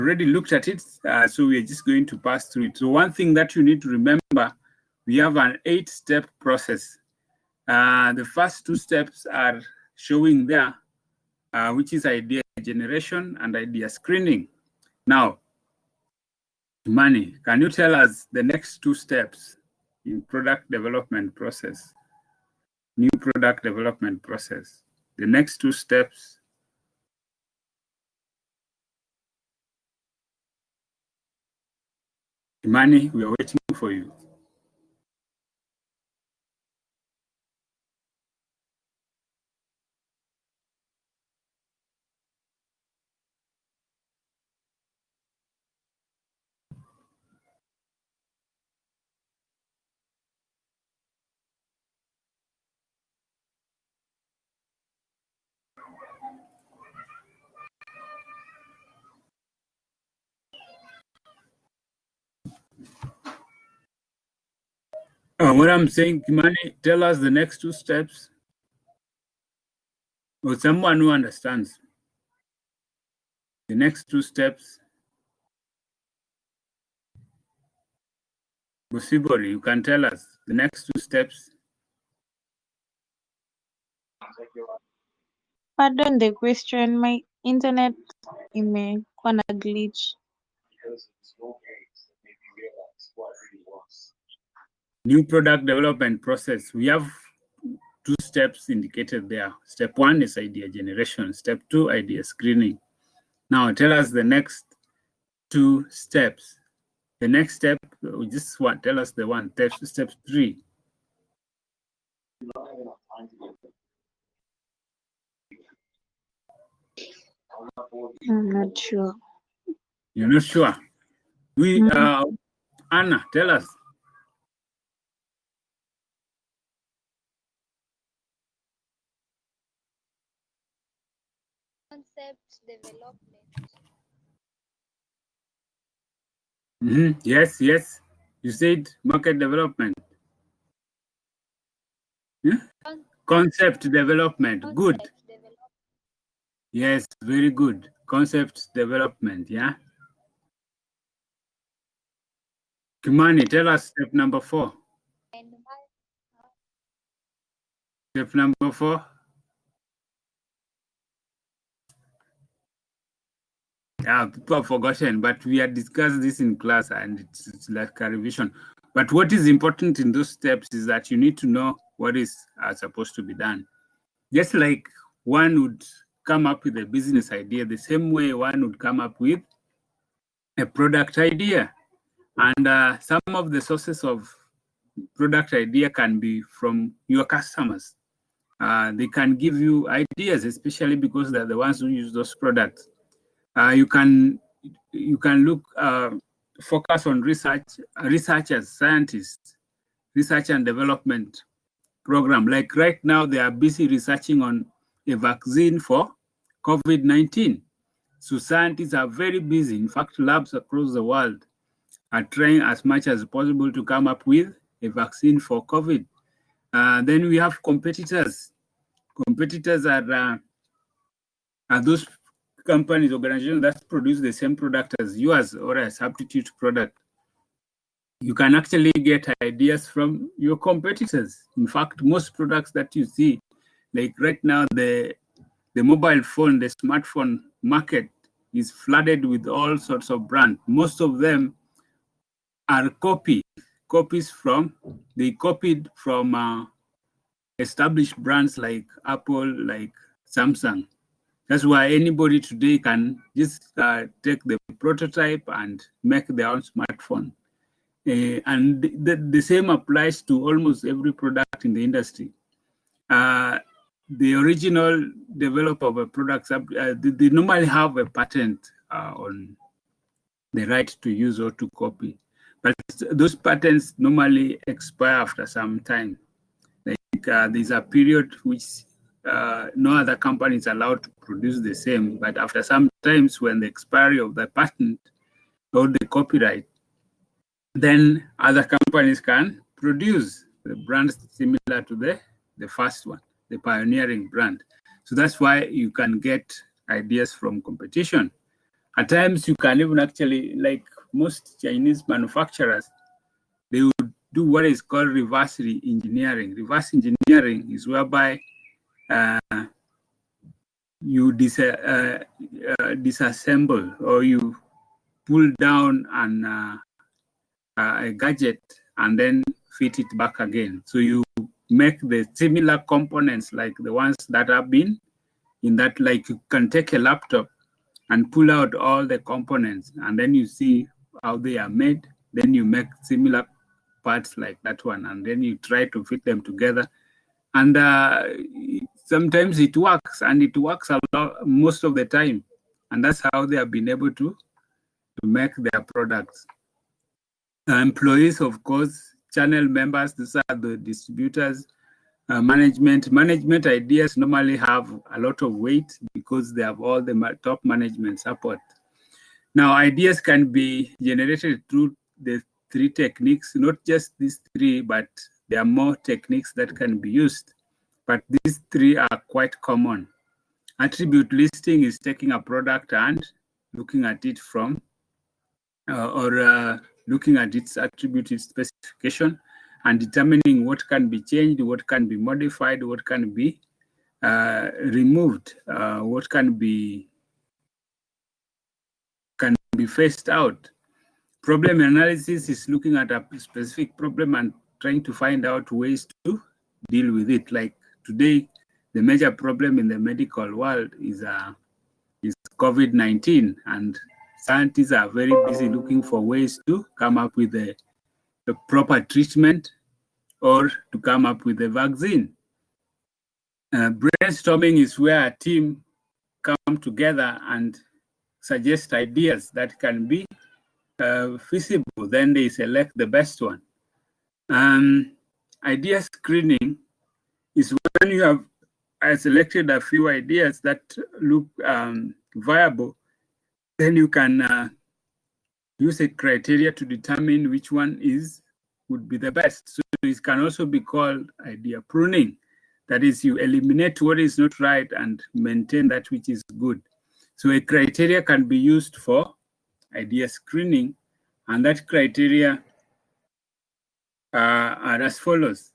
already looked at it, so we're just going to pass through it. So one thing that you need to remember, we have an 8-step process. The first 2 steps are showing there, which is idea generation and idea screening. Now, Mani, can you tell us the next 2 steps in product development process? New product development process. The next 2 steps. Imani, we are waiting for you. What I'm saying, Imani, tell us the next 2 steps. Or someone who understands the next 2 steps. Possibly, you can tell us the next 2 steps. Pardon the question, my internet imekuwa na glitch. New product development process. We have 2 steps indicated there. Step 1 is idea generation. Step 2, idea screening. Now tell us the next 2 steps. The next step, we just want tell us the one. Step 3. I'm not sure. You're not sure? Anna, tell us. Concept development. Yes. You said market development. Concept development. Good. Yes, very good. Concept development, yeah. Kimani, tell us step number 4. Step number 4. Yeah, people have forgotten, but we had discussed this in class and it's like a revision. But what is important in those steps is that you need to know what is supposed to be done. Just like one would come up with a business idea, the same way one would come up with a product idea. And some of the sources of product idea can be from your customers. They can give you ideas, especially because they're the ones who use those products. You can look, focus on researchers, scientists, research and development program. Like right now, they are busy researching on a vaccine for COVID-19. So scientists are very busy. In fact, labs across the world are trying as much as possible to come up with a vaccine for COVID. Then we have competitors. Competitors are those companies, organizations that produce the same product as yours or a substitute product. You can actually get ideas from your competitors. In fact, most products that you see, like right now, the mobile phone, the smartphone market is flooded with all sorts of brands. Most of them are copies from, they copied from established brands like Apple, like Samsung. That's why anybody today can just take the prototype and make their own smartphone. And the same applies to almost every product in the industry. The original developer of a product, they normally have a patent on the right to use or to copy. But those patents normally expire after some time. Like there's a period which no other company is allowed to produce the same, but after some times when the expiry of the patent or the copyright, then other companies can produce the brands similar to the first one, the pioneering brand. So that's why you can get ideas from competition. At times, you can even actually, like most Chinese manufacturers, they would do what is called reverse engineering. Reverse engineering is whereby you disassemble or you pull down a gadget and then fit it back again. So you make the similar components like the ones that have been in that, like you can take a laptop and pull out all the components and then you see how they are made. Then you make similar parts like that one and then you try to fit them together. And sometimes it works, and it works a lot most of the time. And that's how they have been able to make their products. Employees, of course, channel members, these are the distributors. Management ideas normally have a lot of weight because they have all the top management support. Now, ideas can be generated through the three techniques, not just these three, but there are more techniques that can be used. But these three are quite common. Attribute listing is taking a product and looking at it from, looking at its attribute, its specification, and determining what can be changed, what can be modified, what can be removed, what can be phased out. Problem analysis is looking at a specific problem and trying to find out ways to deal with it. Like today, the major problem in the medical world is COVID-19, and scientists are very busy looking for ways to come up with the proper treatment or to come up with a vaccine. Brainstorming is where a team come together and suggest ideas that can be feasible. Then they select the best one. Idea screening is when you have selected a few ideas that look viable, then you can use a criteria to determine which one would be the best. So it can also be called idea pruning. That is, you eliminate what is not right and maintain that which is good. So a criteria can be used for idea screening, and that criteria are as follows.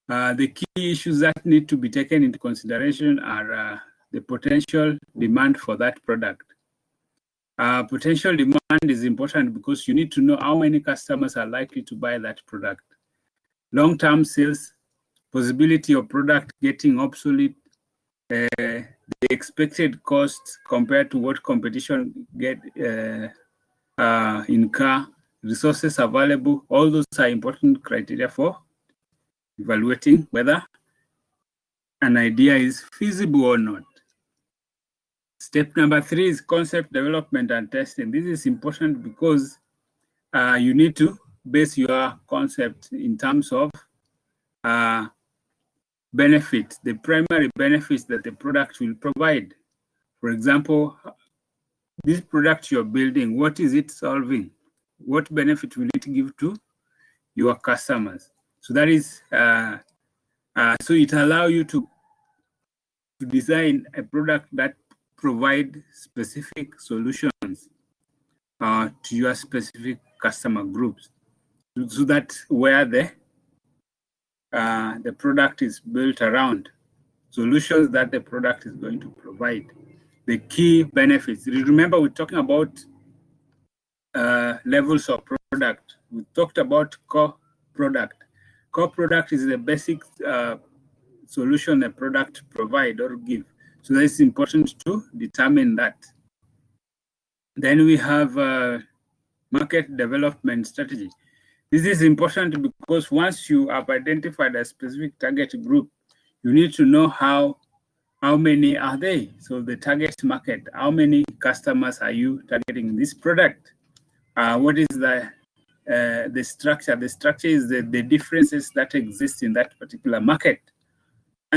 The key issues that need to be taken into consideration are the potential demand for that product. Potential demand is important because you need to know how many customers are likely to buy that product. Long-term sales, possibility of product getting obsolete, the expected costs compared to what competition get incur, resources available. All those are important criteria for evaluating whether an idea is feasible or not. Step number 3 is concept development and testing. This is important because you need to base your concept in terms of benefits, the primary benefits that the product will provide. For example, this product you're building, what is it solving? What benefit will it give to your customers? So that is, so it allows you to design a product that provide specific solutions to your specific customer groups. So that's where the product is built around, solutions that the product is going to provide. The key benefits. Remember, we're talking about levels of product. We talked about core product. Core product is the basic solution a product provide or give. So that's important to determine that. Then we have market development strategy. This is important because once you have identified a specific target group, you need to know how many are they. So the target market, how many customers are you targeting this product? What is the structure? The structure is the differences that exist in that particular market.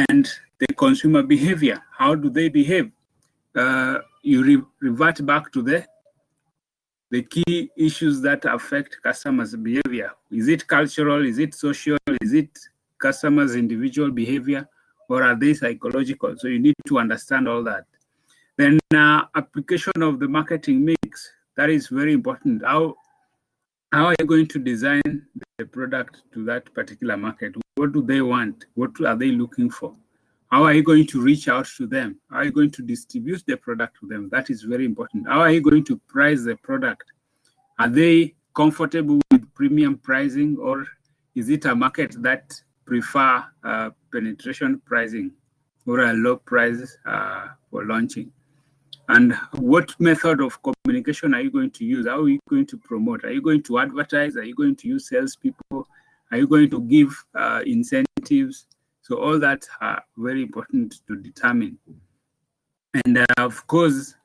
And the consumer behavior, how do they behave? You revert back to the key issues that affect customers' behavior. Is it cultural? Is it social? Is it customers' individual behavior? Or are they psychological? So you need to understand all that. Then application of the marketing mix, that is very important. How are you going to design the product to that particular market? What do they want? What are they looking for? How are you going to reach out to them? How are you going to distribute the product to them? That is very important. How are you going to price the product? Are they comfortable with premium pricing, or is it a market that prefer penetration pricing or a low price for launching? And what method of communication are you going to use? How are you going to promote? Are you going to advertise? Are you going to use salespeople? Are you going to give incentives? So all that are very important to determine. And of course,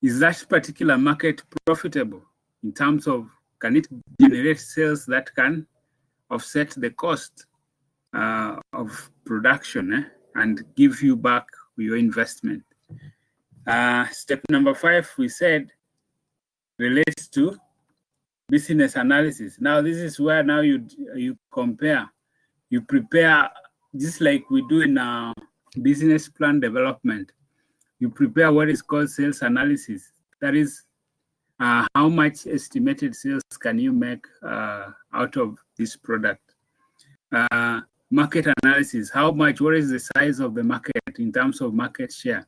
is that particular market profitable in terms of, can it generate sales that can offset the cost of production and give you back your investment? Step number 5, we said, relates to business analysis. Now, this is where now you compare, you prepare, just like we do in business plan development. You prepare what is called sales analysis. That is, how much estimated sales can you make out of this product? Market analysis, what is the size of the market in terms of market share?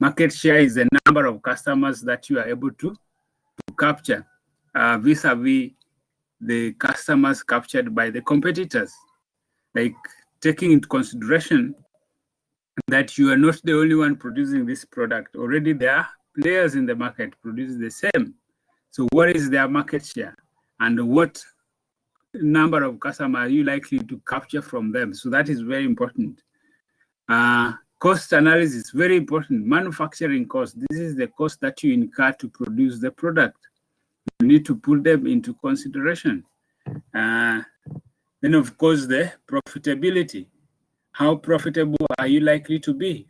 Market share is the number of customers that you are able to capture vis-a-vis the customers captured by the competitors. Like, taking into consideration that you are not the only one producing this product. Already there are players in the market producing the same. So what is their market share? And what number of customers are you likely to capture from them? So that is very important. Cost analysis, very important. Manufacturing cost, this is the cost that you incur to produce the product. You need to put them into consideration. Then, of course, the profitability. How profitable are you likely to be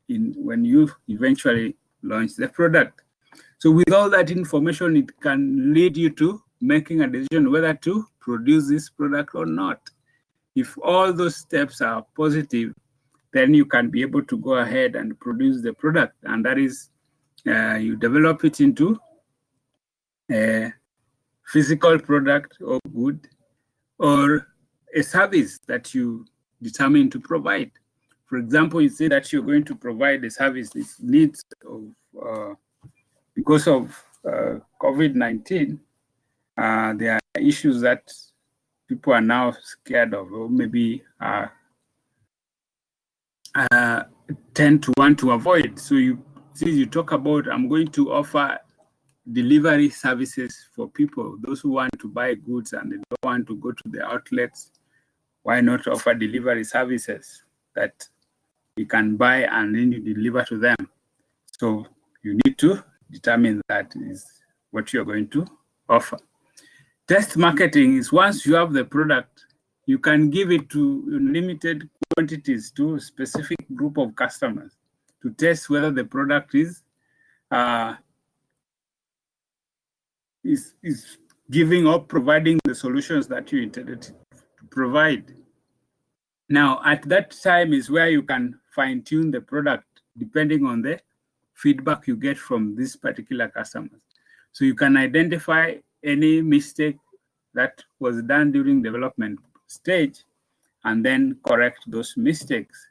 when you eventually launch the product? So with all that information, it can lead you to making a decision whether to produce this product or not. If all those steps are positive, then you can be able to go ahead and produce the product. And that is, you develop it into a physical product or good, or a service that you determine to provide. For example, you say that you're going to provide a service. This needs of, because of COVID-19, there are issues that people are now scared of, or maybe tend to want to avoid. So you talk about, I'm going to offer delivery services for people, those who want to buy goods and they don't want to go to the outlets. Why not offer delivery services that you can buy and then you deliver to them? So you need to determine that is what you're going to offer. Test marketing is, once you have the product, you can give it to limited quantities to a specific group of customers to test whether the product is giving or providing the solutions that you intended to provide. Now, at that time is where you can fine-tune the product depending on the feedback you get from this particular customers. So you can identify any mistake that was done during development stage and then correct those mistakes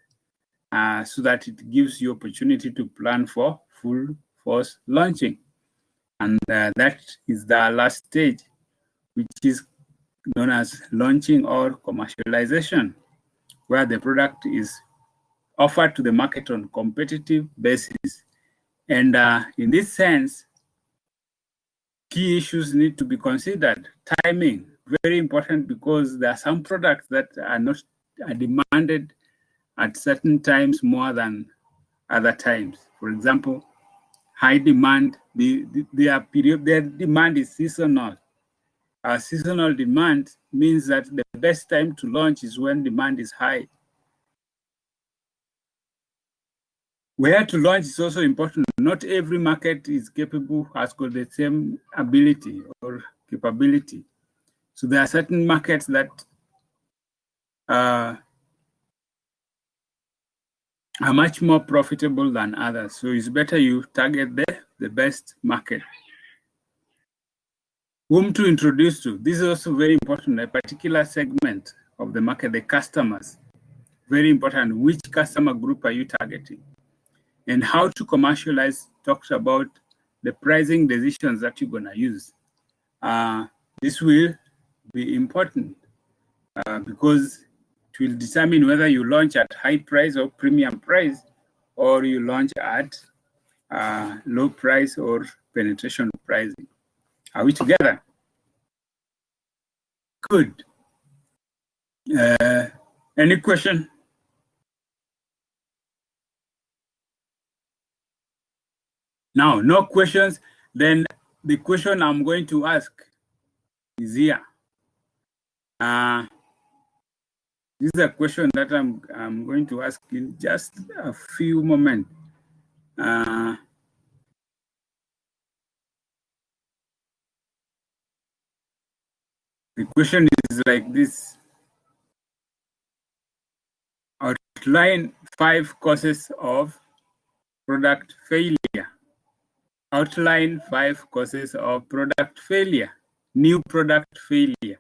so that it gives you opportunity to plan for full force launching. And that is the last stage, which is known as launching or commercialization, where the product is offered to the market on competitive basis. And in this sense, key issues need to be considered. Timing, very important, because there are some products that are demanded at certain times more than other times. For example, high demand, their demand is seasonal. Seasonal demand means that the best time to launch is when demand is high. Where to launch is also important. Not every market is capable, has got the same ability or capability. So there are certain markets that are much more profitable than others. So it's better you target the best market. Whom to introduce to. This is also very important, a particular segment of the market, the customers. Very important. Which customer group are you targeting? And how to commercialize talks about the pricing decisions that you're going to use. This will be important because it will determine whether you launch at high price or premium price, or you launch at low price or penetration pricing. Are we together? Good. Any question? Now, no questions. Then the question I'm going to ask is here. This is a question that I'm going to ask in just a few moments. The question is like this. Outline 5 causes of product failure. Outline 5 causes of product failure. New product failure.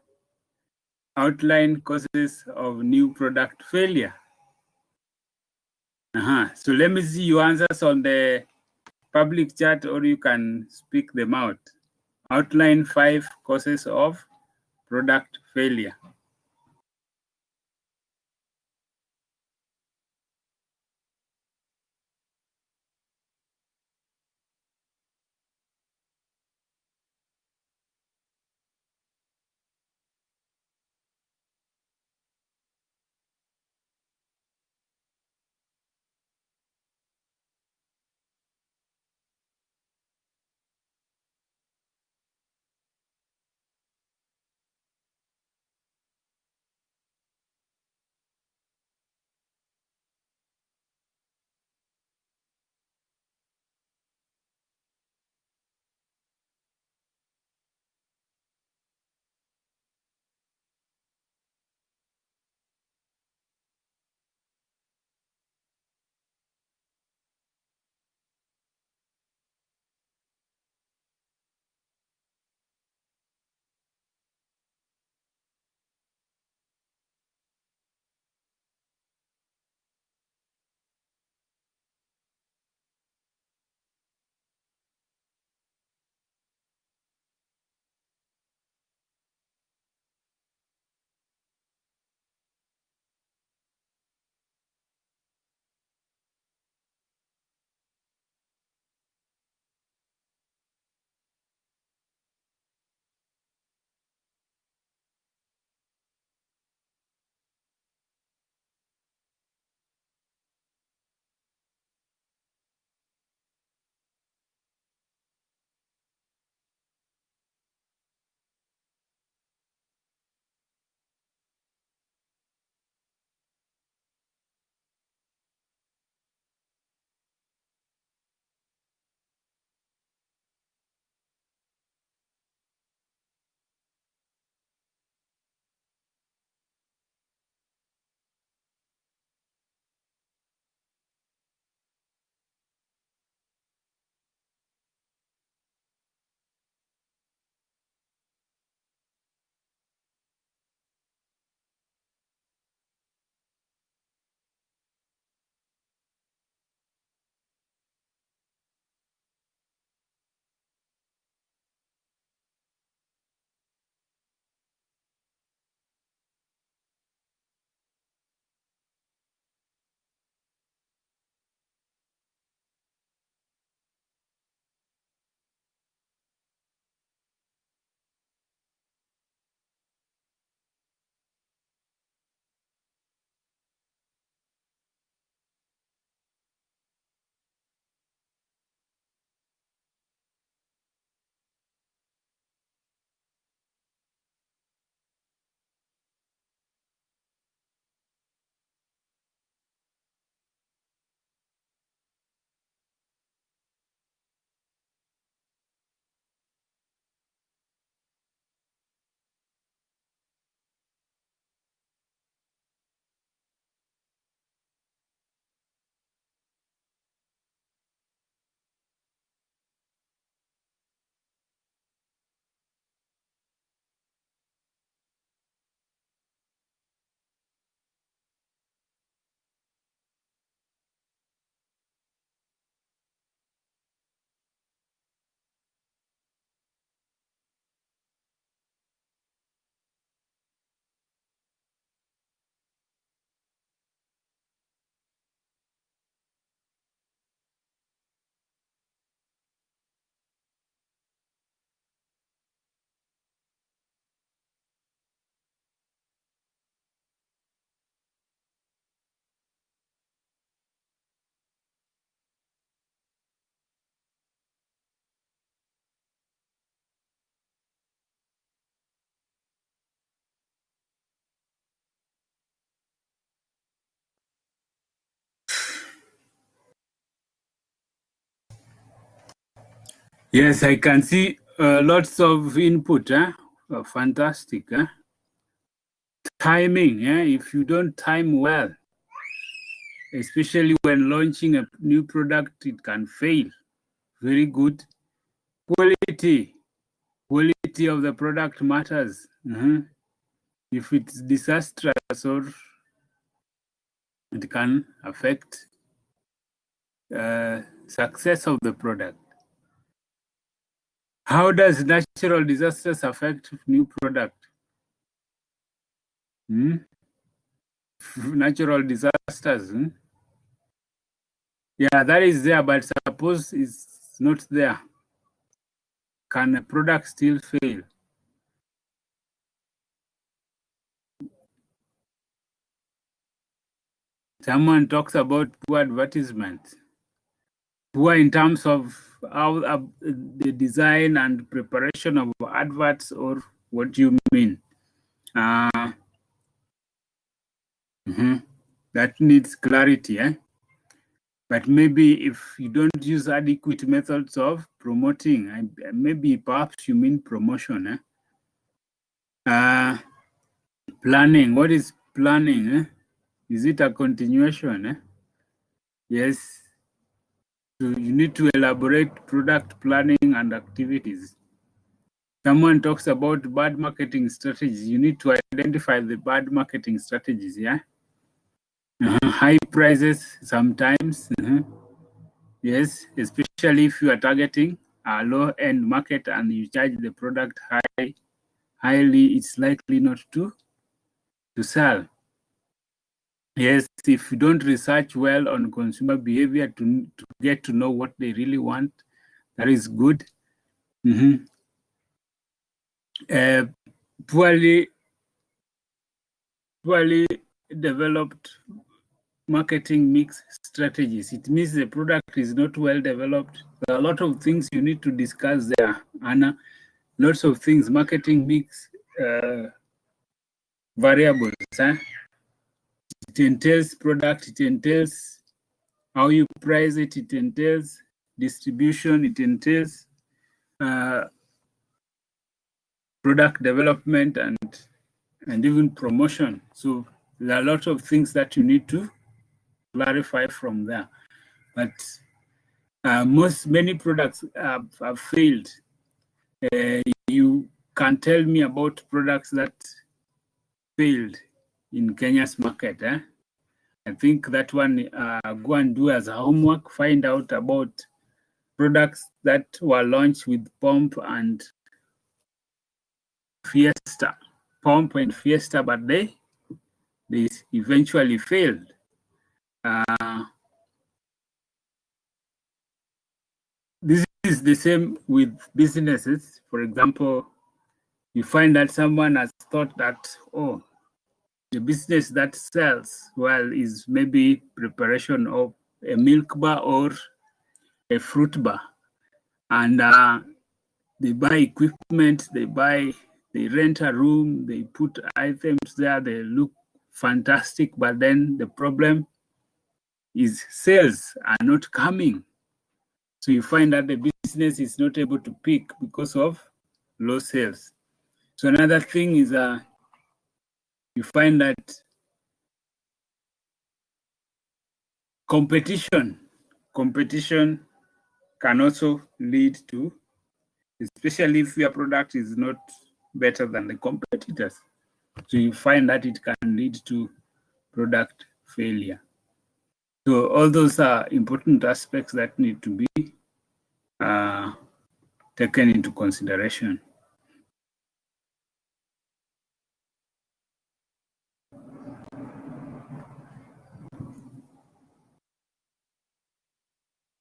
Outline causes of new product failure. So let me see your answers on the public chat, or you can speak them out. Outline 5 causes of product failure. Yes, I can see lots of input. Fantastic. Timing. If you don't time well, especially when launching a new product, it can fail. Very good. Quality of the product matters. If it's disastrous, or it can affect success of the product. How does natural disasters affect new product? Natural disasters. Yeah, that is there, but suppose it's not there. Can a product still fail? Someone talks about poor advertisement. Poor in terms of how the design and preparation of adverts, or what do you mean? That needs clarity. But maybe if you don't use adequate methods of promoting, maybe perhaps you mean promotion. Planning. What is planning? Is it a continuation? Yes. So you need to elaborate product planning and activities. Someone talks about bad marketing strategies. You need to identify the bad marketing strategies. High prices sometimes. Yes, especially if you are targeting a low-end market and you charge the product highly, it's likely not to sell. Yes, if you don't research well on consumer behavior to get to know what they really want, that is good. Poorly developed marketing mix strategies. It means the product is not well developed. There are a lot of things you need to discuss there, Anna. Lots of things, marketing mix variables. It entails product, it entails how you price it, it entails distribution, it entails product development and even promotion. So there are a lot of things that you need to clarify from there. But many products have failed. You can tell me about products that failed in Kenya's market. I think that one, go and do as a homework, find out about products that were launched with Pomp and Fiesta, but they eventually failed. This is the same with businesses. For example, you find that someone has thought that, oh, the business that sells well is maybe preparation of a milk bar or a fruit bar. And they buy equipment, they rent a room, they put items there, they look fantastic, but then the problem is sales are not coming. So you find that the business is not able to peak because of low sales. So another thing is you find that competition can also lead to, especially if your product is not better than the competitors. So you find that it can lead to product failure. So all those are important aspects that need to be taken into consideration.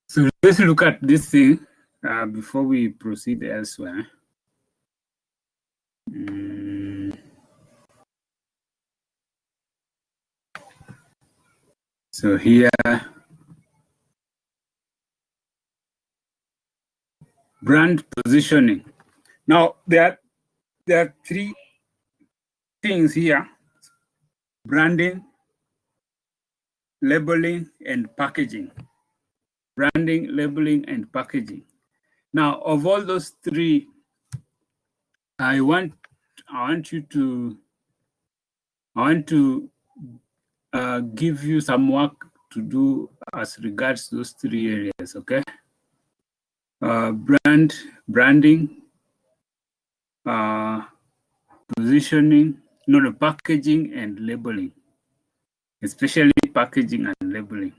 So let's look at this thing before we proceed elsewhere. So here, brand positioning. Now there are three things here: branding, labeling, and packaging. Branding, labeling, and packaging. Now, of all those three, I want to give you some work to do as regards those three areas, okay? Branding, positioning, packaging and labeling, especially packaging and labeling.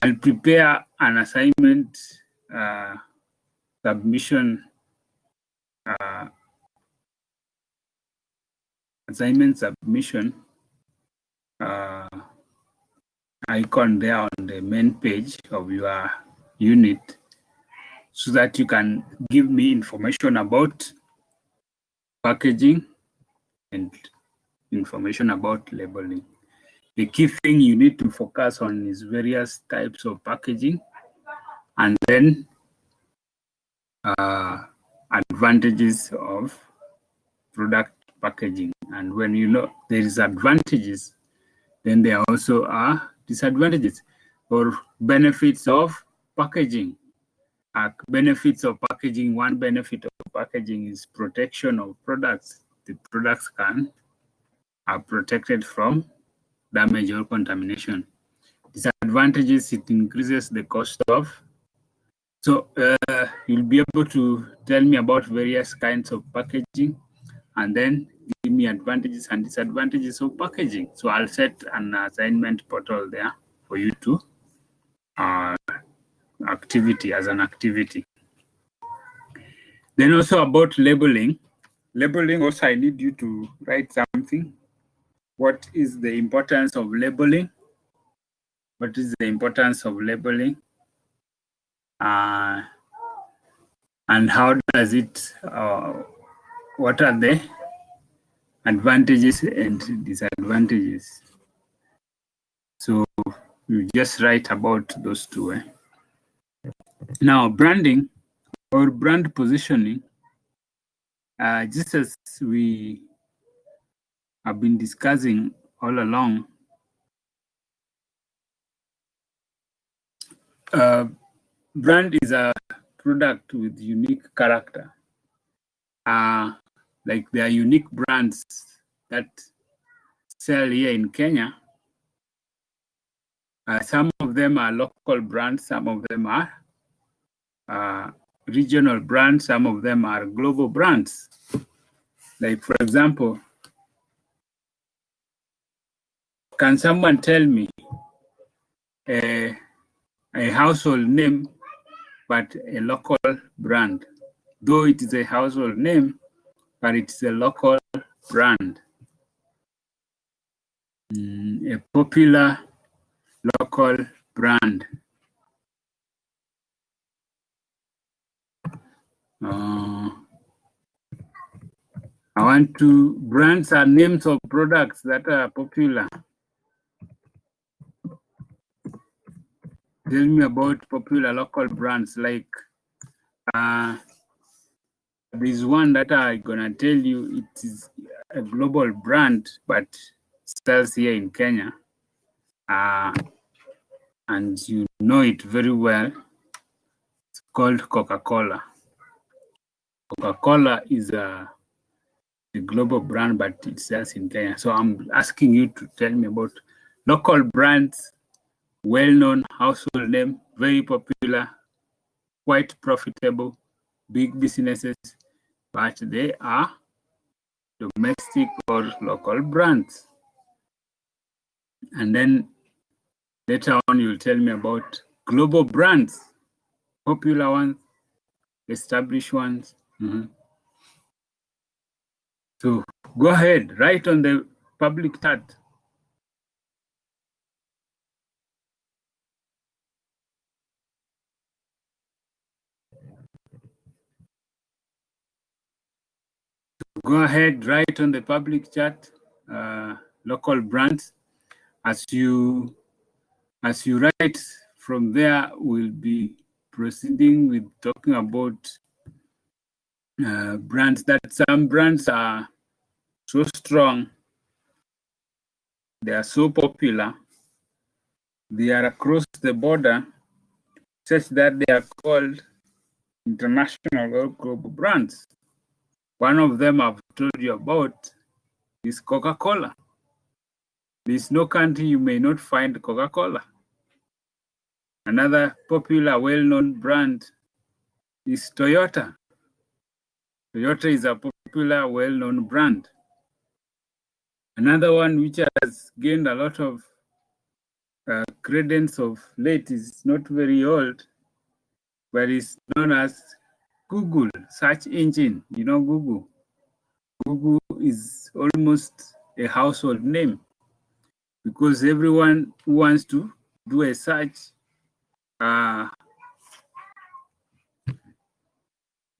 I'll prepare an assignment submission icon there on the main page of your unit so that you can give me information about packaging and information about labeling. The key thing you need to focus on is various types of packaging and then advantages of product packaging. And when you know there is advantages, then there also are disadvantages or benefits of packaging. Benefits of packaging, one benefit of packaging is protection of products. The products are protected from damage or contamination. Disadvantages, it increases the cost of. So you'll be able to tell me about various kinds of packaging and then give me advantages and disadvantages of packaging. So I'll set an assignment portal there for you to activity as an activity. Then also about labeling. Labeling also I need you to write something. What is the importance of labeling? What is the importance of labeling? And how does it, what are the advantages and disadvantages? So you just write about those two. Now, branding or brand positioning, just as we have been discussing all along, brand is a product with unique character. Like there are unique brands that sell here in Kenya. Some of them are local brands, some of them are regional brands, some of them are global brands. Like for example, can someone tell me a household name but a local brand? Though it is a household name, but it's a local brand. A popular local brand. Brands are names of products that are popular. Tell me about popular local brands. Like there's one that I'm gonna tell you, it is a global brand, but sells here in Kenya. And you know it very well. It's called Coca-Cola. Coca-Cola is a global brand, but it sells in Kenya. So I'm asking you to tell me about local brands, well-known household name, very popular, quite profitable, big businesses, but they are domestic or local brands. And then later on, you'll tell me about global brands, popular ones, established ones. So go ahead, write on the public chat. Go ahead, write on the public chat, local brands. As you write from there, we'll be proceeding with talking about brands. That some brands are so strong, they are so popular, they are across the border, such that they are called international or global brands. One of them I've told you about is Coca-Cola. There's no country you may not find Coca-Cola. Another popular, well-known brand is Toyota. Toyota is a popular, well-known brand. Another one which has gained a lot of credence of late is not very old, but it's known as Google search engine. You know Google. Google is almost a household name because everyone who wants to do a search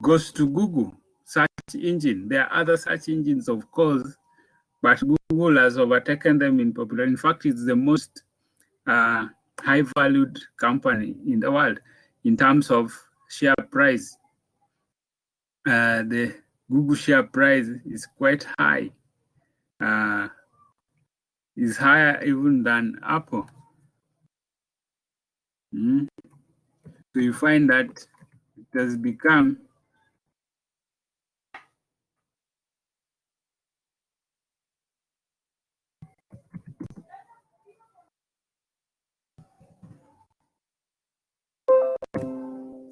goes to Google search engine. There are other search engines, of course, but Google has overtaken them in popularity. In fact, it's the most high-valued company in the world in terms of share price. The Google share price is quite high. Is higher even than Apple. So you find that it has become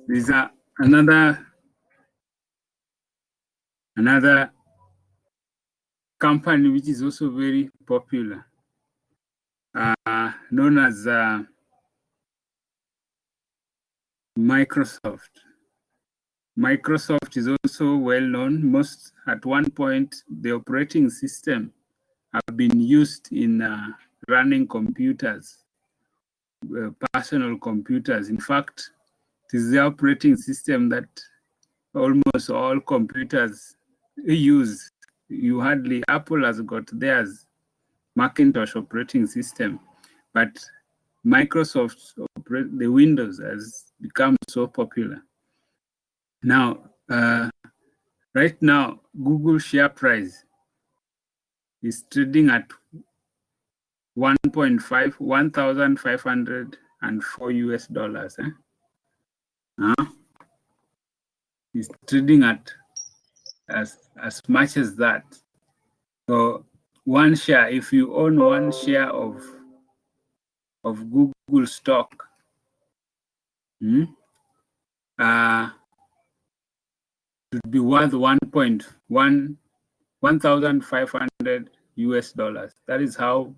there's another company which is also very popular, known as Microsoft. Microsoft is also well known. Most at one point, the operating system have been used in running computers, personal computers. In fact, it is the operating system that almost all computers use. Apple has got theirs, Macintosh operating system, but Microsoft's the Windows has become so popular. Now, right now, Google share price is trading at 1,504 US dollars. It's trading at as much as that. So one share, if you own one share of Google stock, it would be worth 1,500 US dollars. That is how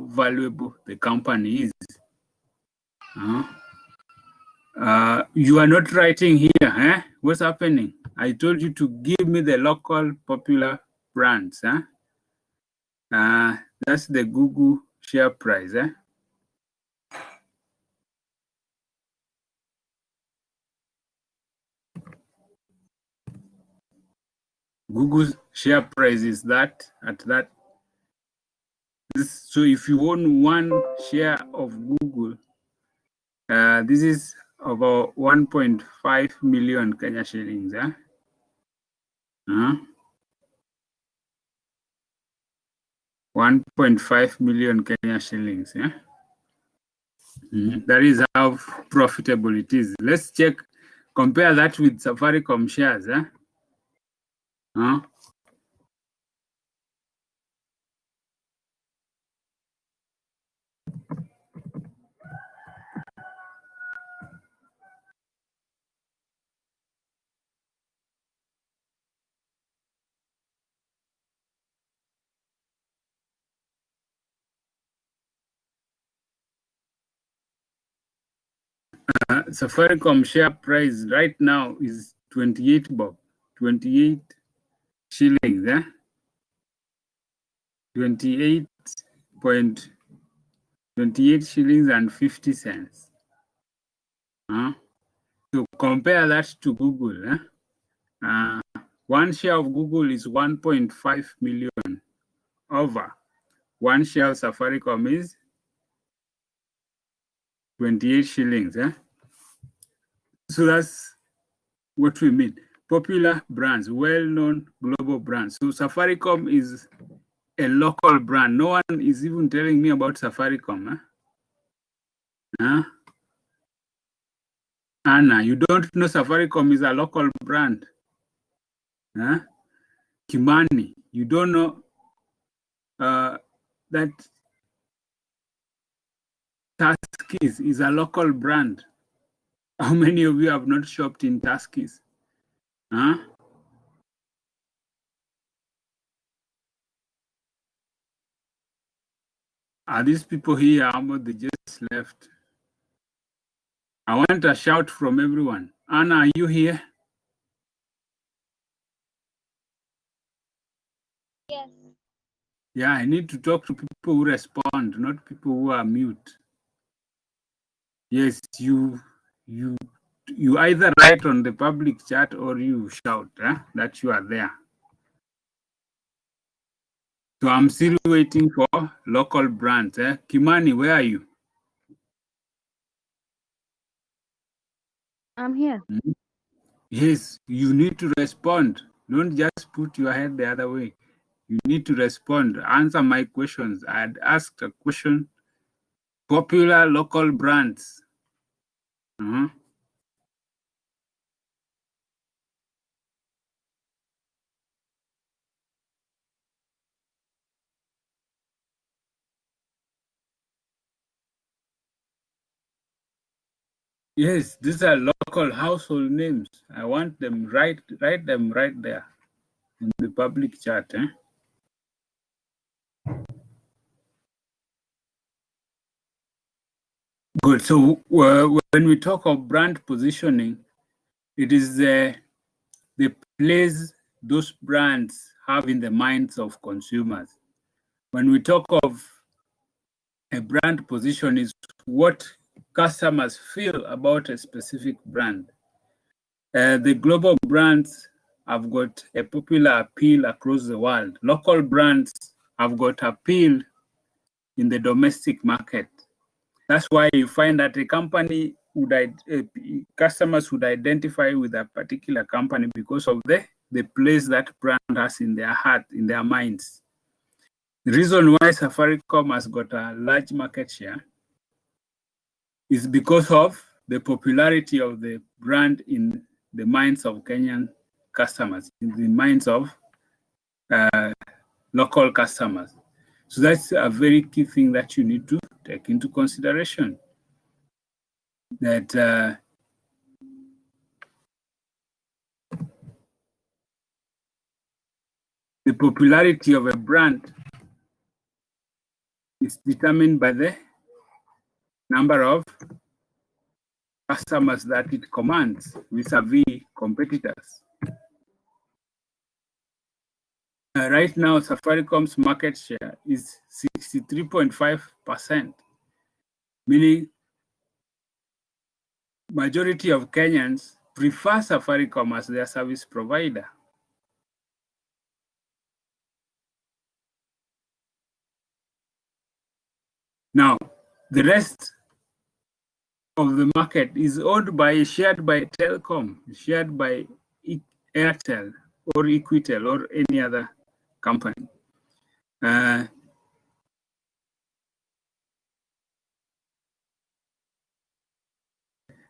valuable the company is. You are not writing here, What's happening? I told you to give me the local popular brands, that's the Google share price, Google's share price is that at that. So if you own one share of Google, this is about 1.5 million Kenya shillings. 1.5 million Kenya shillings. That is how profitable it is. Let's compare that with Safaricom shares. Safaricom share price right now is 28 bob, 28 shillings, 28 shillings and 50 cents. So compare that to Google. One share of Google is 1.5 million over. One share of Safaricom is 28 shillings. So that's what we mean. Popular brands, well-known global brands. So Safaricom is a local brand. No one is even telling me about Safaricom. Anna, you don't know Safaricom is a local brand. Huh? Kimani, you don't know that Tuskys is a local brand. How many of you have not shopped in Tuskys? Huh? Are these people here? They just left. I want a shout from everyone. Anna, are you here? Yes. Yeah, I need to talk to people who respond, not people who are mute. Yes, you either write on the public chat or you shout that you are there. So I'm still waiting for local brands. Kimani, where are you? I'm here. Yes, you need to respond. Don't just put your head the other way. You need to respond. Answer my questions. I had asked a question. Popular local brands. Yes, these are local household names. I want them write them right there in the public chat. Good. So when we talk of brand positioning, it is the place those brands have in the minds of consumers. When we talk of a brand position, is what customers feel about a specific brand. The global brands have got a popular appeal across the world. Local brands have got appeal in the domestic market. That's why you find that a company would customers would identify with a particular company because of the place that brand has in their heart, in their minds. The reason why Safaricom has got a large market share is because of the popularity of the brand in the minds of Kenyan customers, in the minds of local customers. So that's a very key thing that you need to take into consideration. That the popularity of a brand is determined by the number of customers that it commands vis-a-vis competitors. Right now, Safaricom's market share is 63.5%, meaning majority of Kenyans prefer Safaricom as their service provider. Now, the rest of the market is shared by Telcom, shared by Airtel or Equitel or any other company.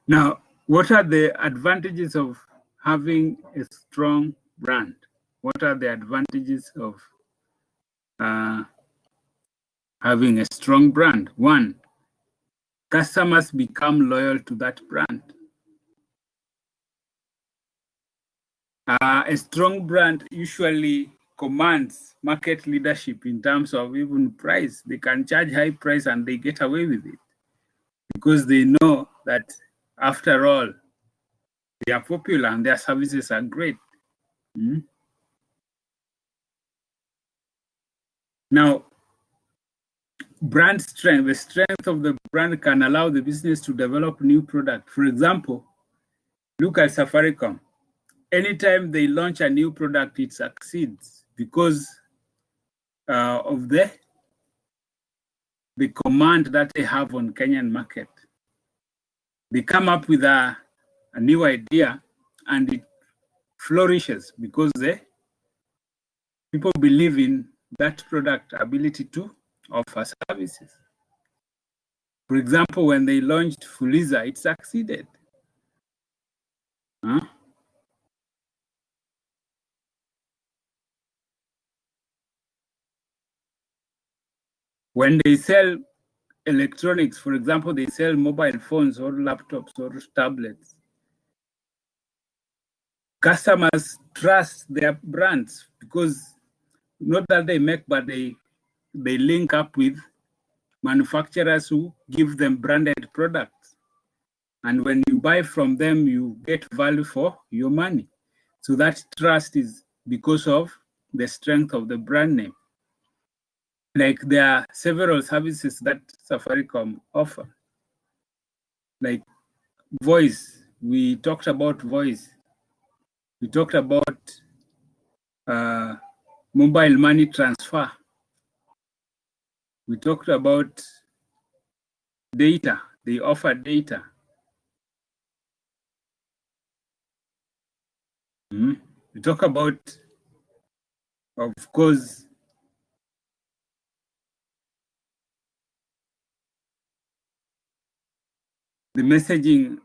Now, what are the advantages of having a strong brand? What are the advantages of having a strong brand? One, customers become loyal to that brand. A strong brand usually commands market leadership in terms of even price. They can charge high price and they get away with it because they know that after all, they are popular and their services are great. Now, brand strength, the strength of the brand can allow the business to develop new product. For example, look at Safaricom. Anytime they launch a new product, it succeeds because of the command that they have on Kenyan market. They come up with a new idea and it flourishes because people believe in that product ability to offer services. For example, when they launched Fuliza, it succeeded Huh? When they sell electronics, for example, they sell mobile phones or laptops or tablets, customers trust their brands because not that they make, but they link up with manufacturers who give them branded products. And when you buy from them, you get value for your money. So that trust is because of the strength of the brand name. Like there are several services that Safaricom offer, like voice. We talked about voice. We talked about mobile money transfer. We talked about data. They offer data. We talk about, of course, the messaging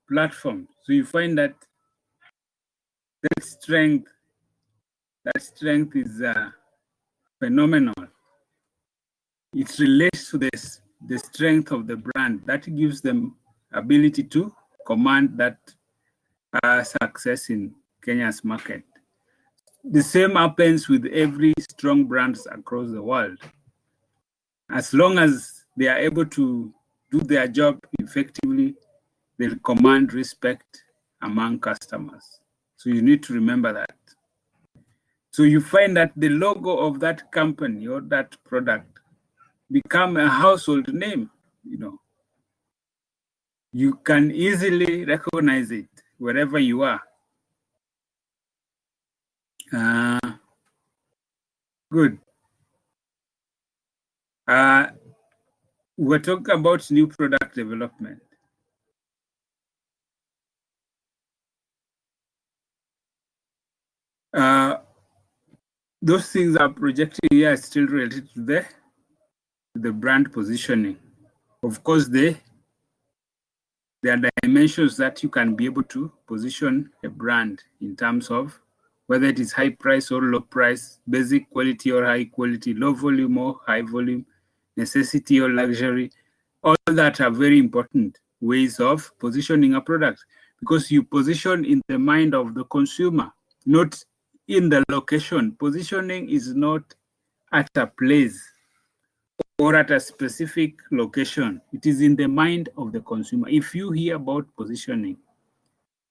platform. So you find that that strength is phenomenal. It relates to the strength of the brand that gives them ability to command that success in Kenya's market. The same happens with every strong brands across the world. As long as they are able to do their job effectively, they'll command respect among customers. So you need to remember that. So you find that the logo of that company or that product become a household name, You can easily recognize it wherever you are. Good. We're talking about new product development. Those things are projected here are still related to the brand positioning. Of course, there are dimensions that you can be able to position a brand in terms of whether it is high price or low price, basic quality or high quality, low volume or high volume, necessity or luxury. All that are very important ways of positioning a product because you position in the mind of the consumer, not in the location. Positioning is not at a place or at a specific location. It is in the mind of the consumer. If you hear about positioning,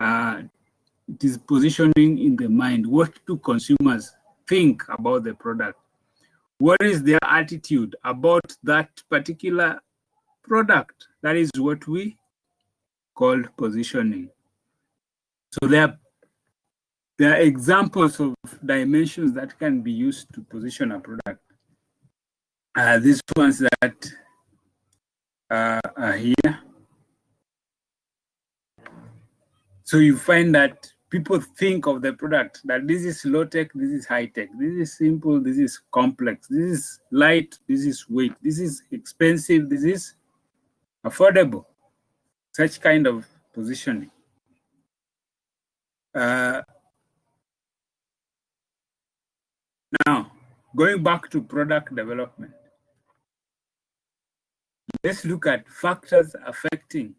it is positioning in the mind. What do consumers think about the product? What is their attitude about that particular product? That is what we call positioning. So there are examples of dimensions that can be used to position a product. These ones that are here. So you find that people think of the product that this is low tech, this is high tech, this is simple, this is complex, this is light, this is weight, this is expensive, this is affordable. Such kind of positioning. Now, going back to product development, let's look at factors affecting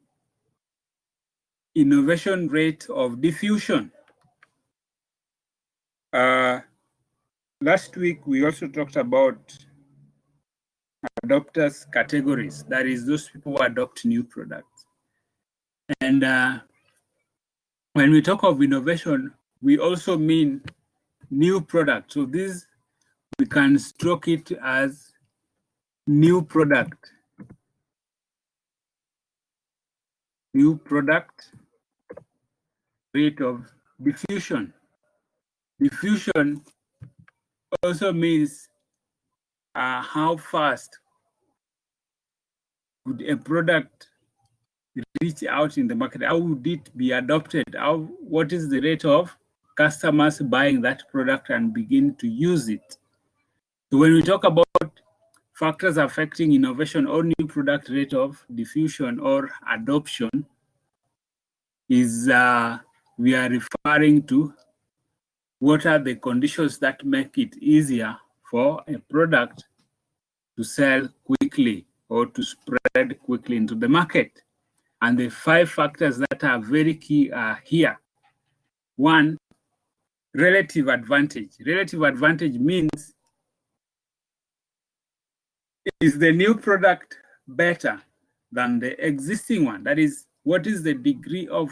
innovation rate of diffusion. Last week, we also talked about adopters categories. That is, those people who adopt new products. And when we talk of innovation, we also mean new products. So this, we can stroke it as new product. New product rate of diffusion. Diffusion also means how fast would a product reach out in the market? How would it be adopted? What is the rate of customers buying that product and begin to use it? So when we talk about factors affecting innovation or new product rate of diffusion or adoption, is we are referring to what are the conditions that make it easier for a product to sell quickly or to spread quickly into the market. And the 5 factors that are very key are here. 1, relative advantage. Relative advantage means, is the new product better than the existing one? That is, what is the degree of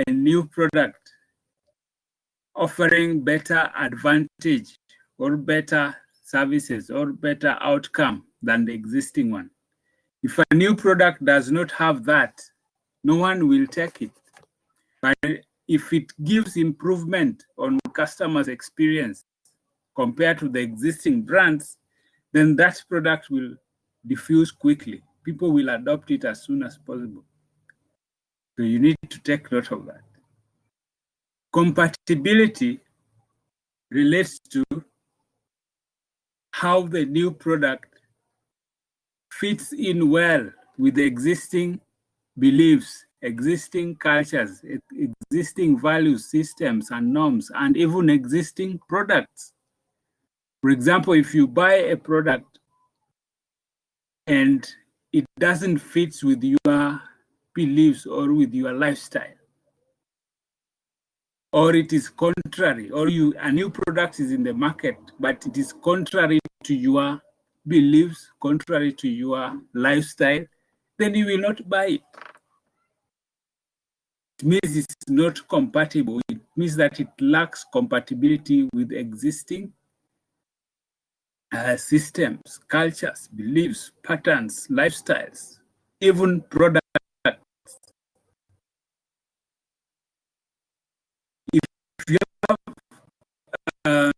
a new product offering better advantage or better services or better outcome than the existing one? If a new product does not have that, no one will take it. But if it gives improvement on customers' experience compared to the existing brands, then that product will diffuse quickly. People will adopt it as soon as possible. So you need to take note of that. Compatibility relates to how the new product fits in well with the existing beliefs, existing cultures, existing values, systems, and norms, and even existing products. For example, if you buy a product and it doesn't fit with your beliefs or with your lifestyle, or it is contrary, or a new product is in the market, but it is contrary to your beliefs, contrary to your lifestyle, then you will not buy it. It means it's not compatible. It means that it lacks compatibility with existing systems, cultures, beliefs, patterns, lifestyles, even products. If you have,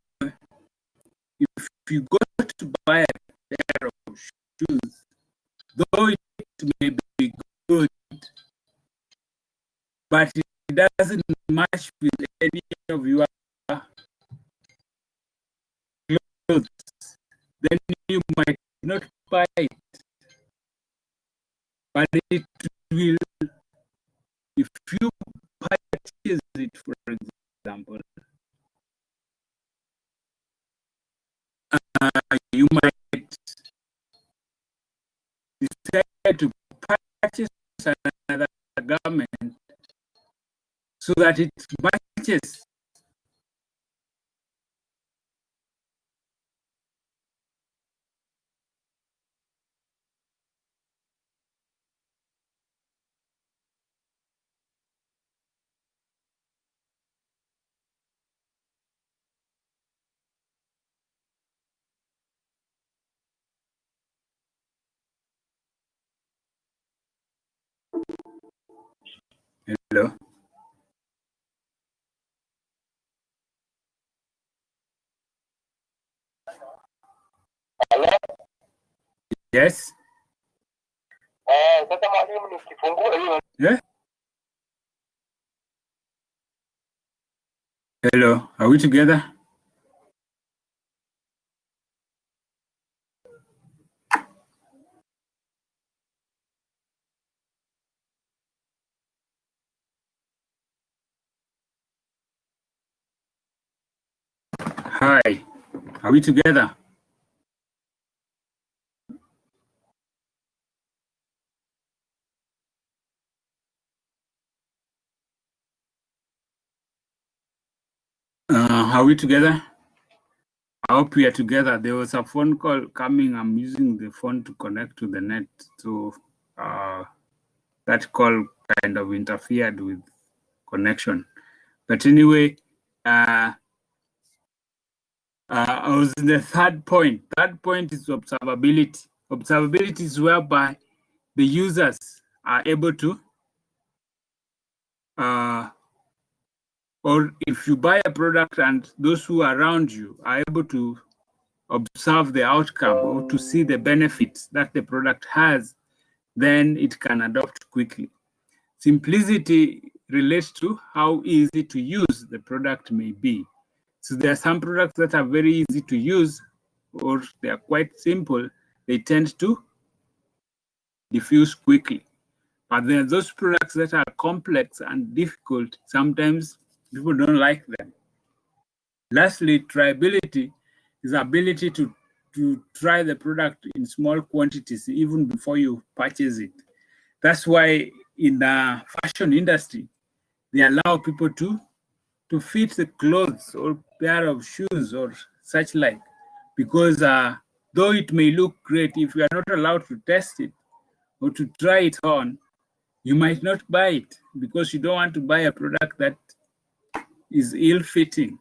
if you go to buy a pair of shoes, though it may be good, but it doesn't match with any of your clothes, then you might not buy it. But it will, if you purchase it, for example, you might decide to purchase another garment so that it matches. Hello? Yes? Yeah? Hello, are we together? Hi, are we together? Are we together? I hope we are together. There was a phone call coming. I'm using the phone to connect to the net. So that call kind of interfered with connection. But anyway, I was in the third point. Third point is observability. Observability is whereby the users are able to, or if you buy a product and those who are around you are able to observe the outcome or to see the benefits that the product has, then it can adopt quickly. Simplicity relates to how easy to use the product may be. So there are some products that are very easy to use, or they are quite simple. They tend to diffuse quickly. But then those products that are complex and difficult, sometimes people don't like them. Lastly, tryability is the ability to try the product in small quantities even before you purchase it. That's why in the fashion industry, they allow people to fit the clothes or pair of shoes or such like, because though it may look great, if you are not allowed to test it or to try it on, you might not buy it because you don't want to buy a product that is ill-fitting.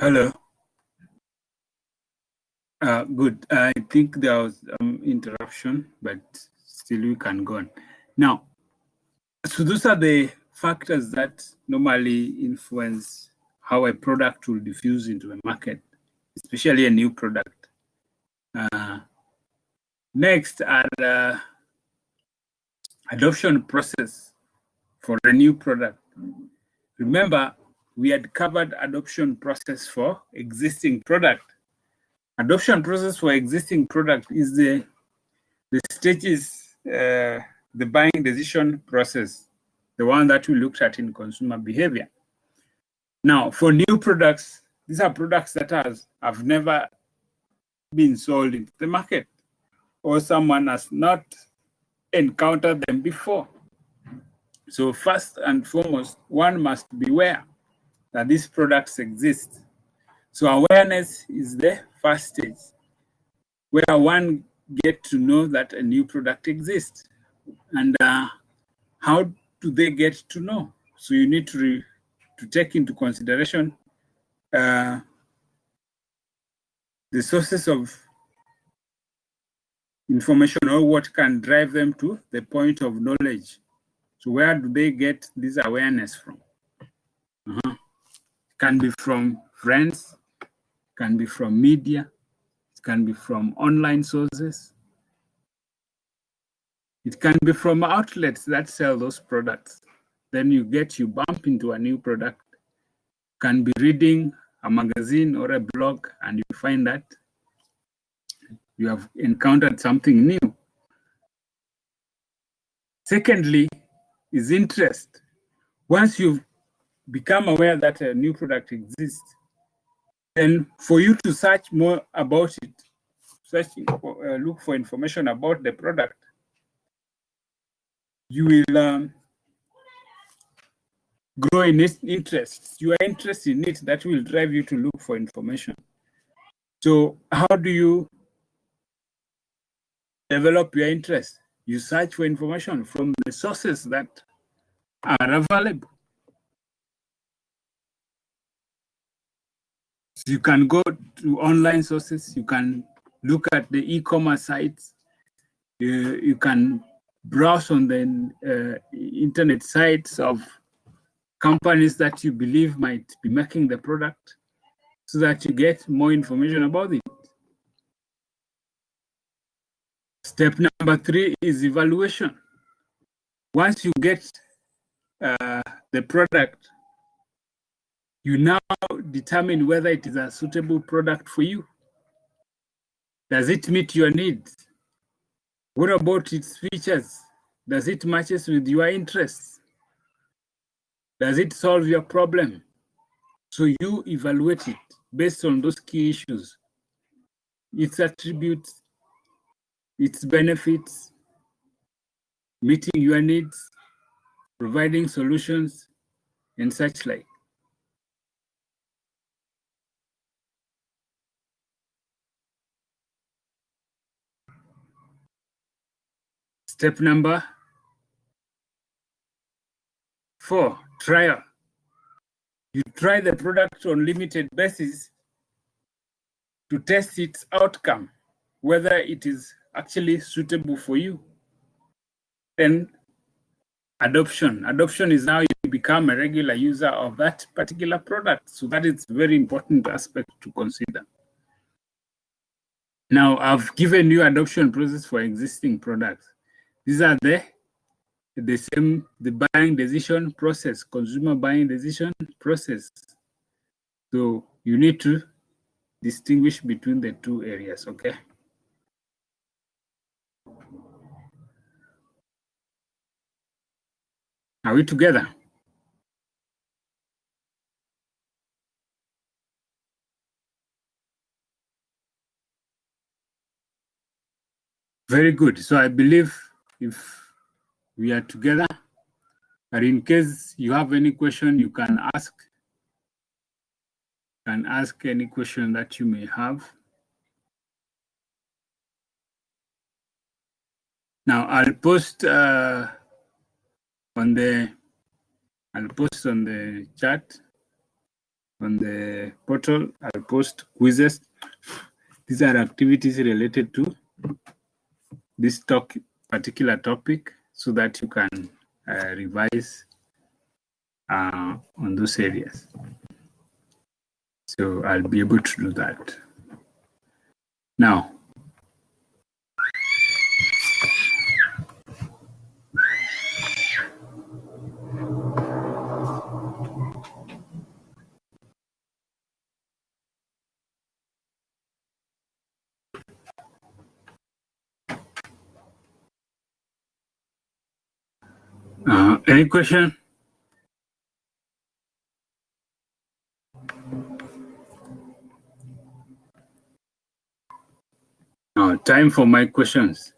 Hello. Good. I think there was interruption, but still we can go on. Now, so those are the factors that normally influence how a product will diffuse into a market, especially a new product. Next are the adoption process for a new product. Remember, we had covered adoption process for existing product. Adoption process for existing product is the stages, the buying decision process, the one that we looked at in consumer behavior. Now, for new products, these are products that have never been sold into the market, or someone has not encountered them before. So first and foremost, one must be aware that these products exist. So awareness is the first stage, where one gets to know that a new product exists. And how do they get to know? So you need to take into consideration the sources of information or what can drive them to the point of knowledge. So where do they get this awareness from? Can be from friends, can be from media, it can be from online sources. It can be from outlets that sell those products. Then you bump into a new product. Can be reading a magazine or a blog, and you find that You have encountered something new. Secondly, is interest. Once you've become aware that a new product exists, then for you to search more about it, look for information about the product, you will grow in interest. Your interest in it, that will drive you to look for information. So how do you develop your interest? You search for information from the sources that are available. So you can go to online sources, you can look at the e-commerce sites, you can browse on the internet sites of companies that you believe might be making the product so that you get more information about it. Step number 3 is evaluation. Once you get the product, you now determine whether it is a suitable product for you. Does it meet your needs? What about its features? Does it matches with your interests? Does it solve your problem? So you evaluate it based on those key issues, its attributes, its benefits, meeting your needs, providing solutions, and such like. Step number 4, trial. You try the product on limited basis to test its outcome, whether it is actually suitable for you. Then adoption. Adoption is how you become a regular user of that particular product. So that is a very important aspect to consider. Now, I've given you adoption process for existing products. These are the buying decision process, consumer buying decision process. So you need to distinguish between the two areas, okay? Are we together? Very good. So I believe if we are together, but in case you have any question, you can ask. Can ask any question that you may have. Now I'll post on the chat, on the portal. I'll post quizzes. These are activities related to this particular topic, so that you can revise on those areas. So I'll be able to do that. Now, any question? Time for my questions.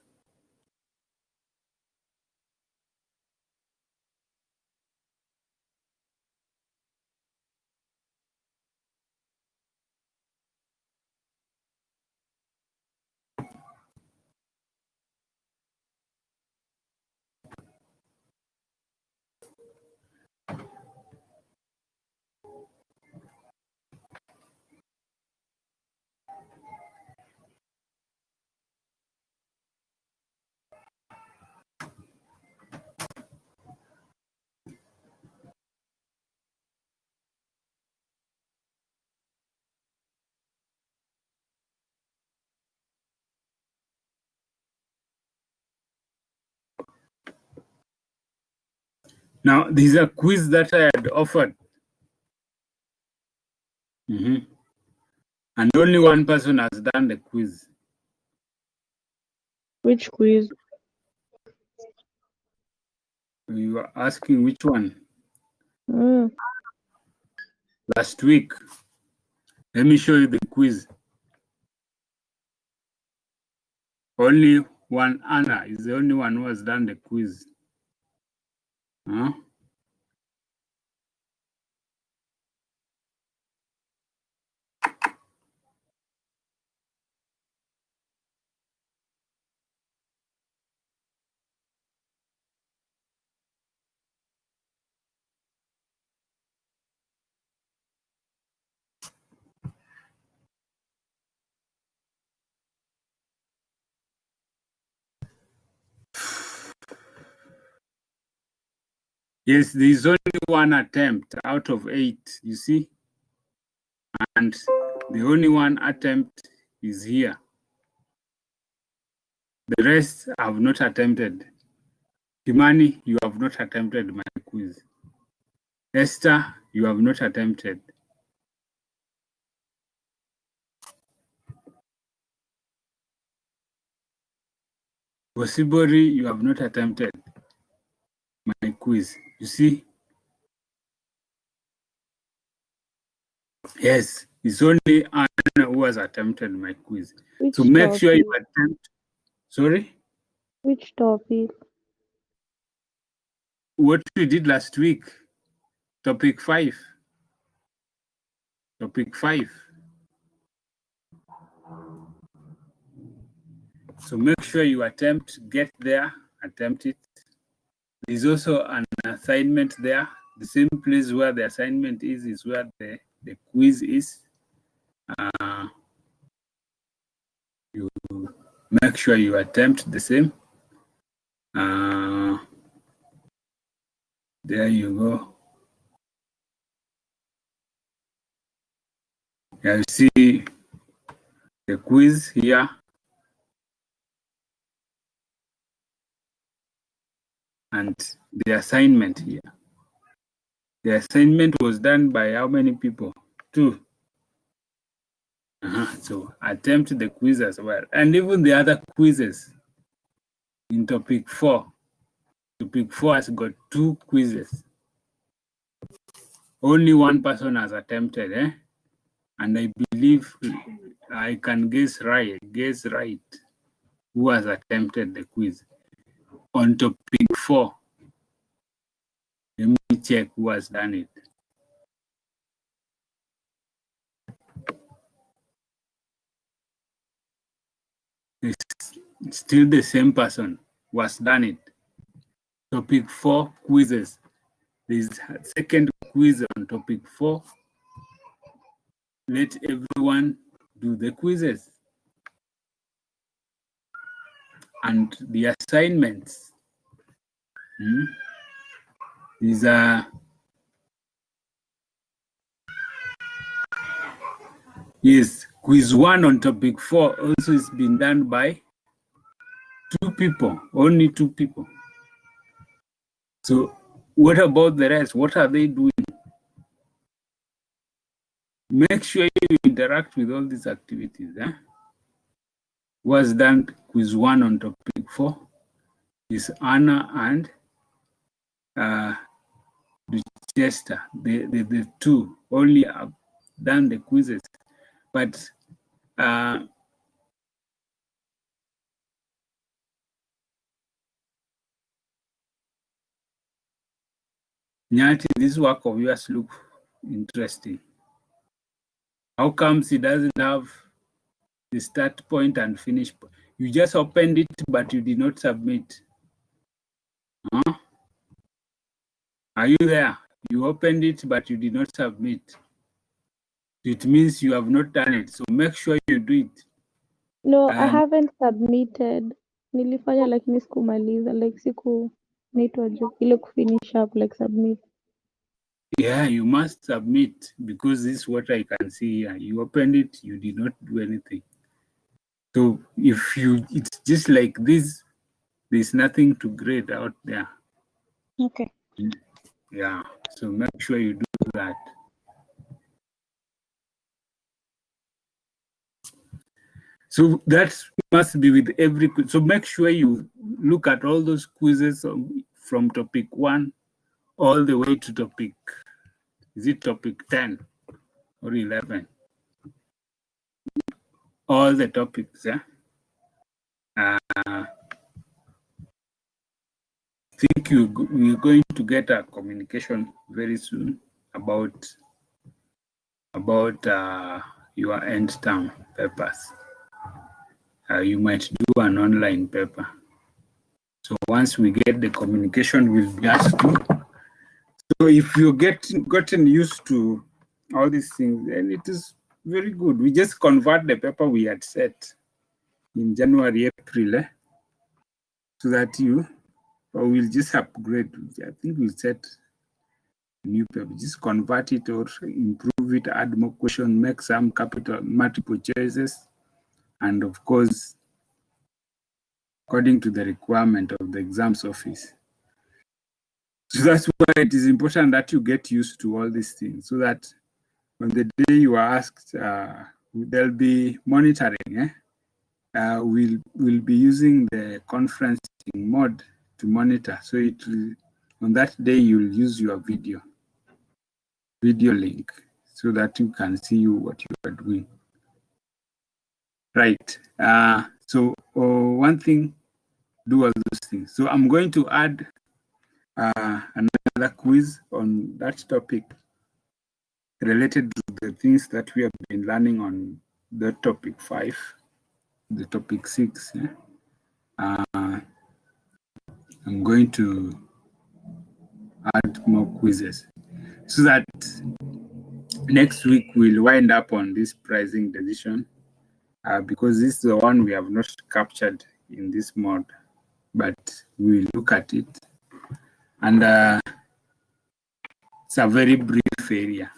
Now, these are quiz that I had offered. And only one person has done the quiz. Which quiz? You are asking which one? Mm. Last week. Let me show you the quiz. Only one Anna is the only one who has done the quiz. Huh? Yes, there is only one attempt out of 8, you see? And the only one attempt is here. The rest have not attempted. Kimani, you have not attempted my quiz. Esther, you have not attempted. Possibly, you have not attempted my quiz. You see? Yes, it's only Anna who has attempted my quiz. Which So make sure you topic? attempt. Sorry? Which topic? What we did last week, topic 5. Topic 5. So make sure you get there, attempt it. There's also an assignment there. The same place where the assignment is where the quiz is. You make sure you attempt the same. There you go. You see the quiz here. And the assignment here. The assignment was done by how many people? 2. So attempt the quiz as well. And even the other quizzes in topic 4. Topic 4 has got 2 quizzes. Only one person has attempted, and I believe I can guess right who has attempted the quiz. On topic 4, let me check who has done it. It's still the same person who has done it. Topic 4 quizzes. There's a second quiz on topic 4. Let everyone do the quizzes. And the assignments. These are yes, quiz 1 on topic 4 also is being done by 2 people, only 2 people. So what about the rest? What are they doing? Make sure you interact with all these activities. Was done quiz 1 on topic 4 is Anna and Chester. The 2 only have done the quizzes, but Nyati, this work of yours look interesting. How comes it doesn't have the start point and finish point? You just opened it, but you did not submit. Huh? Are you there? You opened it, but you did not submit. It means you have not done it. So make sure you do it. No, I haven't submitted. Nilifanya lakini sikumaliza, like siku naitwa juu ile kufinish up, like submit. Yeah, you must submit because this is what I can see here. You opened it, you did not do anything. So if it's just like this, there's nothing to grade out there. Okay. Yeah, so make sure you do that. So that must be with every quiz. So make sure you look at all those quizzes from topic 1 all the way to topic, is it topic 10 or 11? All the topics, yeah? I think we're going to get a communication very soon about your end term papers. You might do an online paper. So once we get the communication, we'll be asked you. So if you gotten used to all these things, then it is very good. We just convert the paper we had set in January, April, so that or we'll just upgrade. I think we'll set a new paper, just convert it or improve it, add more questions, make some multiple choices, and of course, according to the requirement of the exams office. So that's why it is important that you get used to all these things, so that on the day you are asked, there'll be monitoring. We'll be using the conferencing mode to monitor. So on that day, you'll use your video link, so that you can see what you are doing. Right. So one thing, do all those things. So I'm going to add another quiz on that topic related to the things that we have been learning on the topic 5, the topic 6. I'm going to add more quizzes so that next week we'll wind up on this pricing decision, because this is the one we have not captured in this mode, but we'll look at it. And it's a very brief area.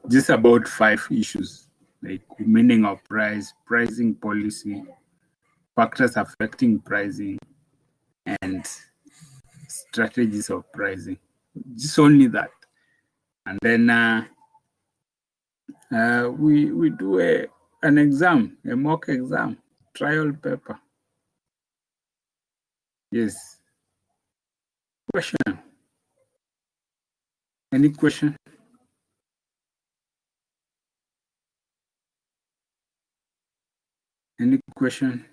Just about 5 issues, like meaning of price, pricing policy, factors affecting pricing, and strategies of pricing. Just only that. And then we do an exam, a mock exam, trial paper. Yes. Question? Any question? Any question?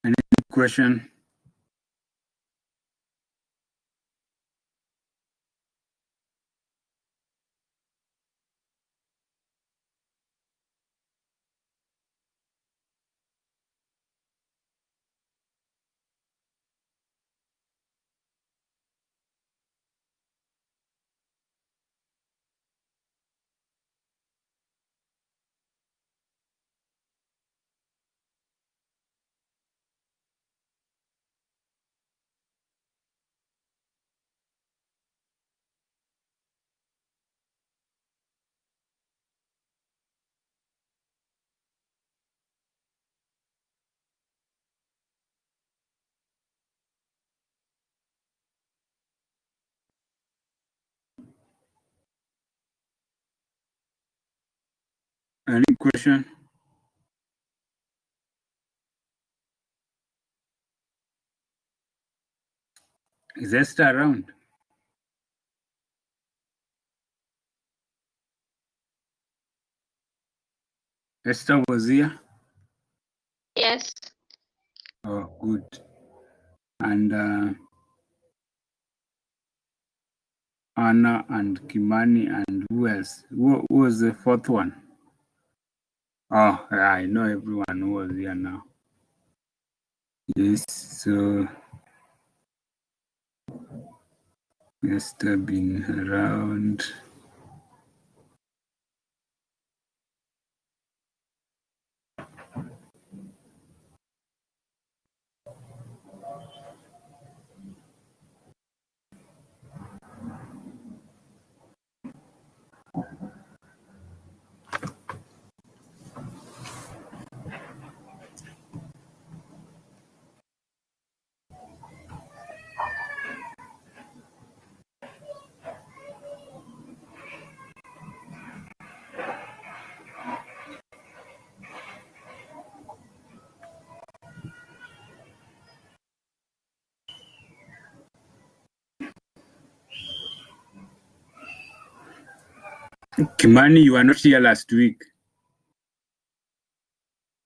Any question? Any question? Is Esther around? Esther was here? Yes. Oh, good. And Anna and Kimani, and who else? Who was the 4th one? Oh, yeah, I know everyone who was here now. Yes, so Esther been around. Kimani, you were not here last week.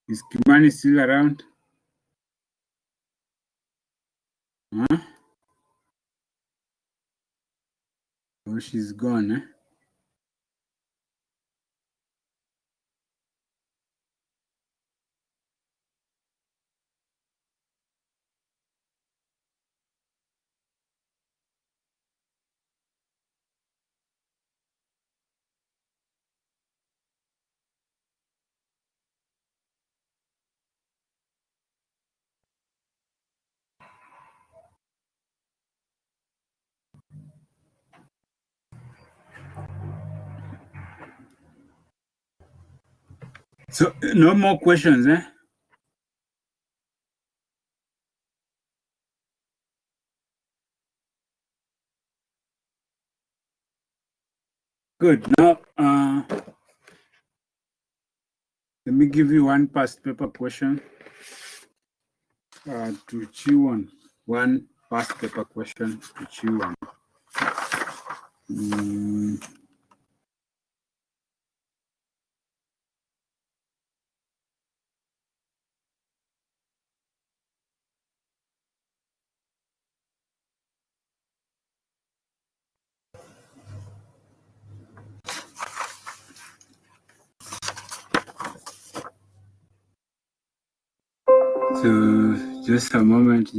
Is Kimani still around? Huh? Oh, she's gone, eh? So no more questions, eh? Good. Now, let me give you one past paper question to chew on. One past paper question to chew on. So just a moment.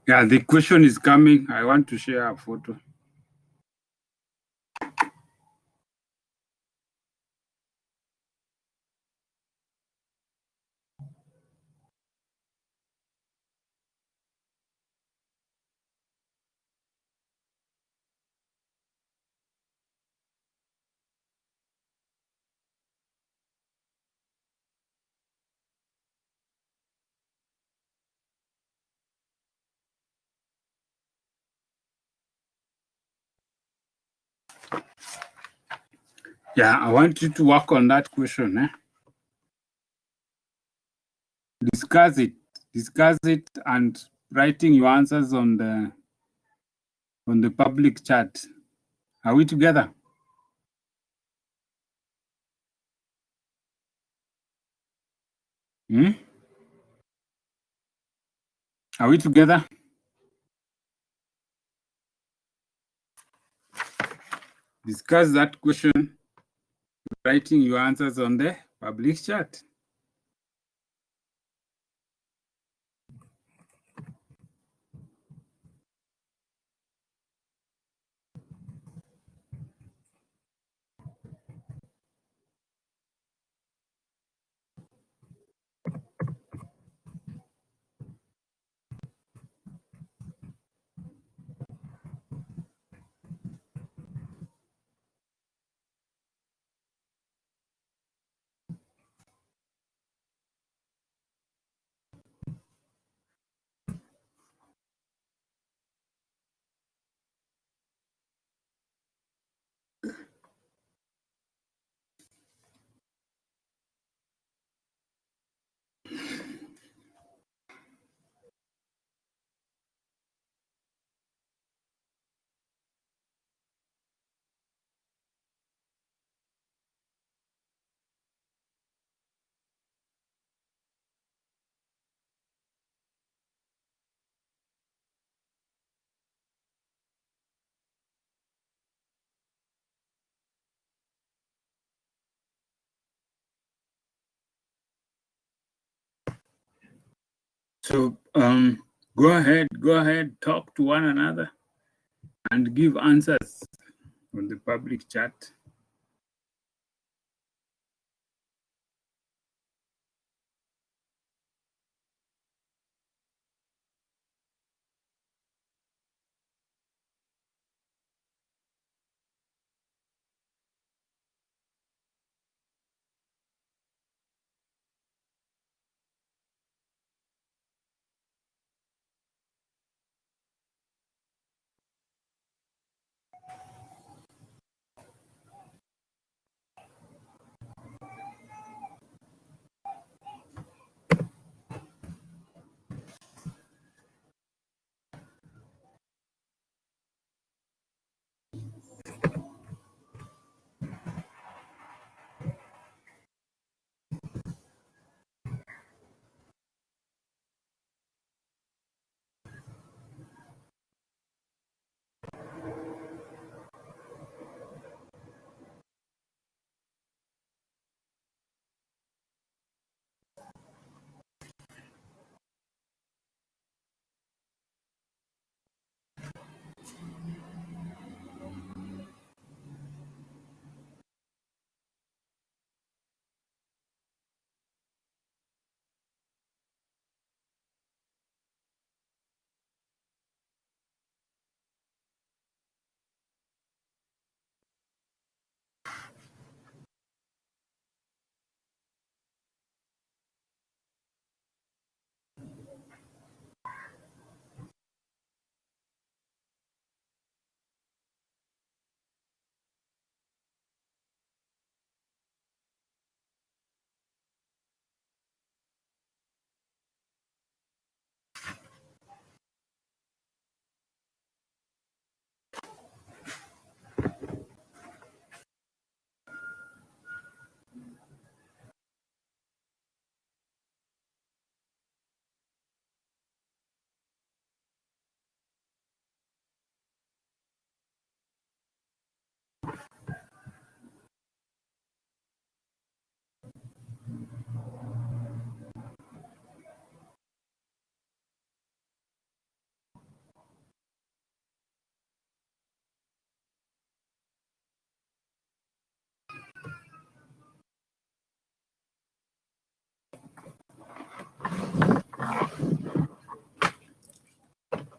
Yeah, the question is coming. I want to share a photo. Yeah, I want you to work on that question. Eh? Discuss it, and writing your answers on the on the public chat. Are we together? Are we together? Discuss that question, writing your answers on the public chat. So go ahead, talk to one another and give answers on the public chat.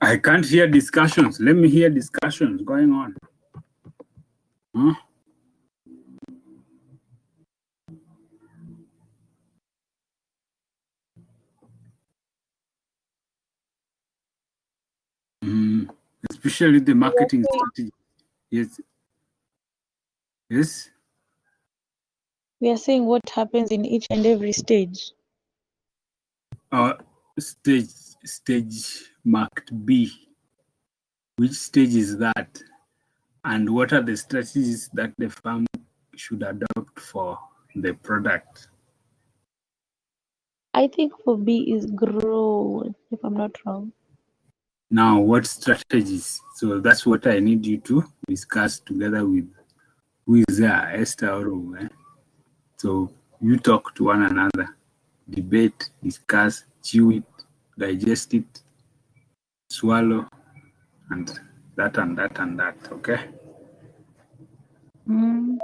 I can't hear discussions. Let me hear discussions going on. Especially the marketing strategy. Yes. Yes. We are saying what happens in each and every stage. Stage marked B. Which stage is that? And what are the strategies that the firm should adopt for the product? I think for B is grow, if I'm not wrong. Now, what strategies? So that's what I need you to discuss together with who is there, Esther or Uwe. So you talk to one another, debate, discuss, chew it, digest it, swallow, and that and that and that, okay? Mm.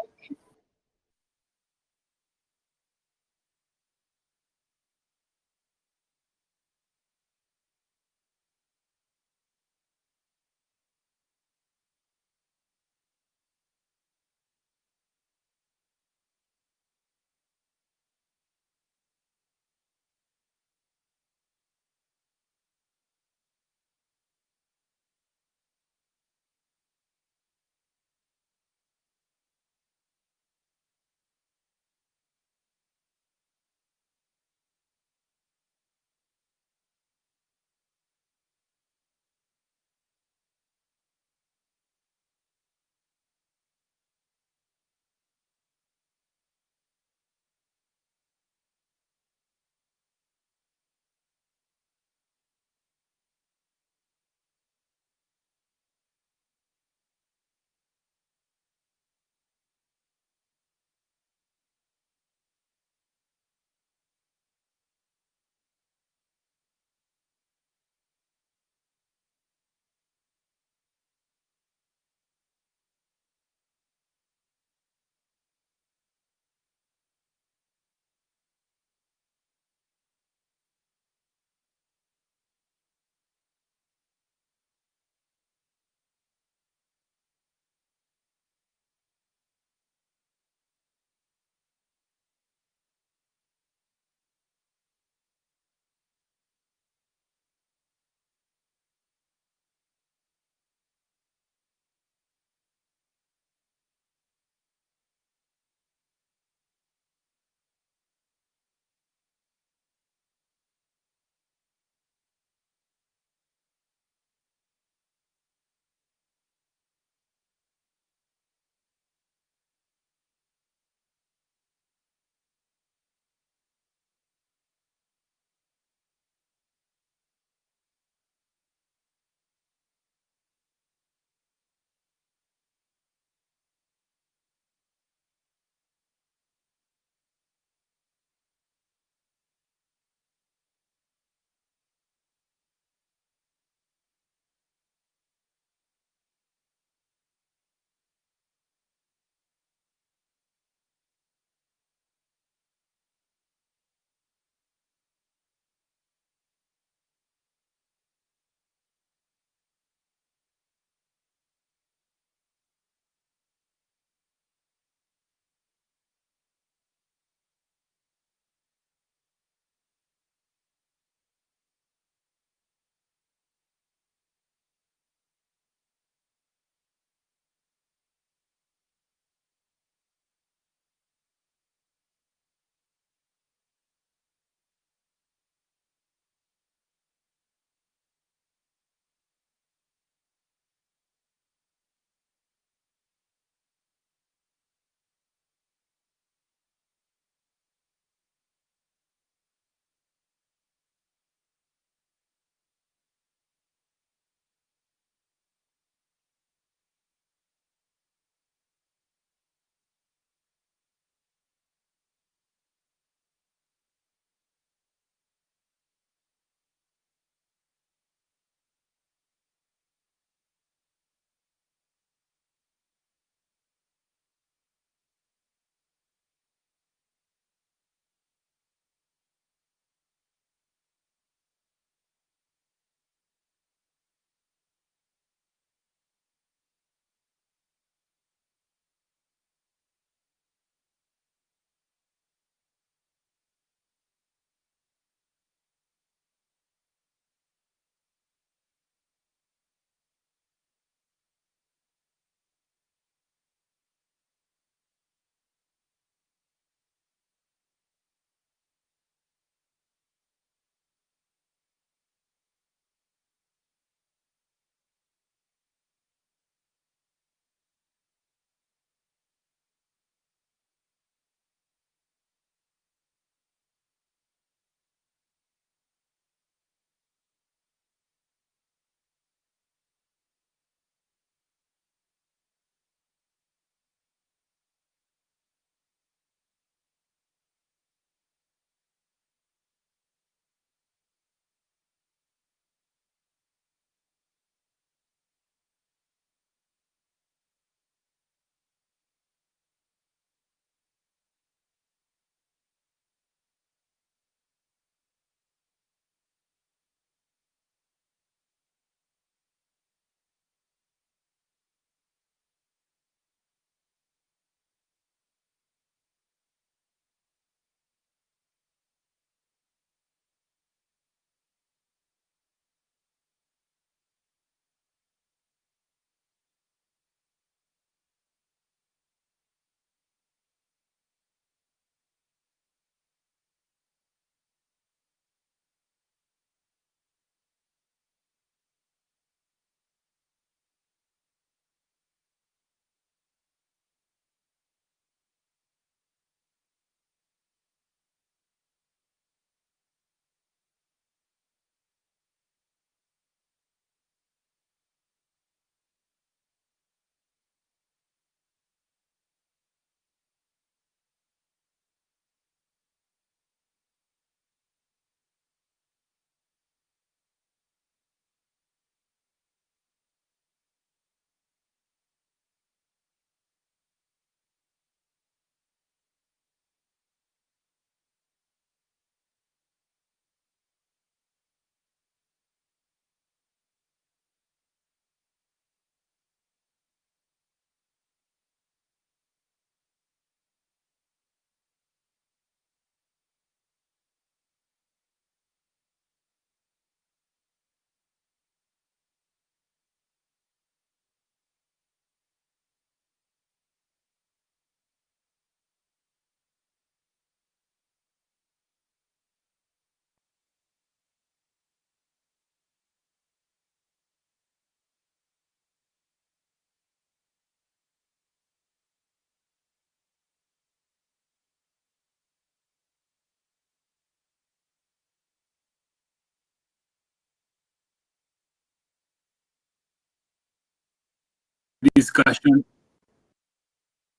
discussion?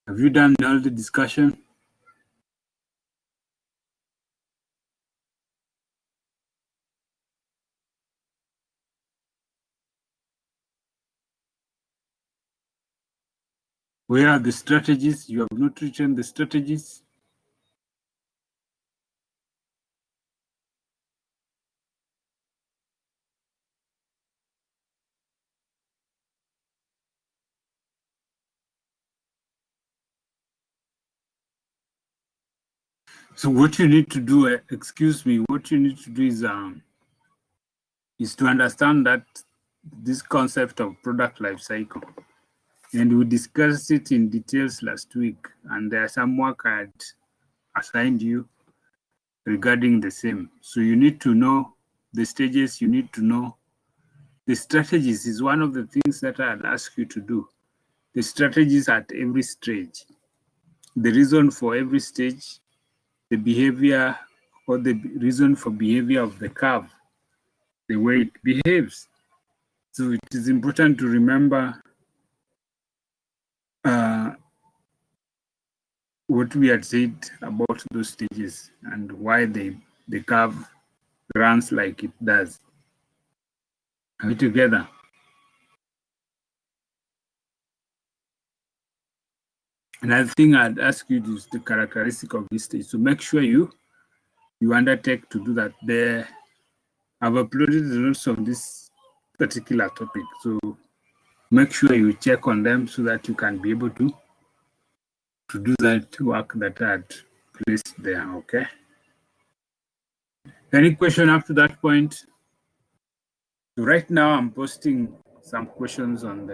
Have you done all the discussion? Where are the strategies? You have not written the strategies? So what you need to do, excuse me, what you need to do is to understand that this concept of product life cycle. And we discussed it in details last week, and there's some work I had assigned you regarding the same. So you need to know the stages, you need to know the strategies is one of the things that I'd ask you to do. The strategies at every stage, the reason for every stage, the behavior or the reason for behavior of the curve, the way it behaves. So it is important to remember what we had said about those stages and why the curve runs like it does. Are we together? Another thing I'd ask you is the characteristic of this stage. So make sure you undertake to do that. There, I've uploaded the notes of this particular topic. So make sure you check on them so that you can be able to do that work that I had placed there, okay? Any question up to that point? So right now I'm posting some questions on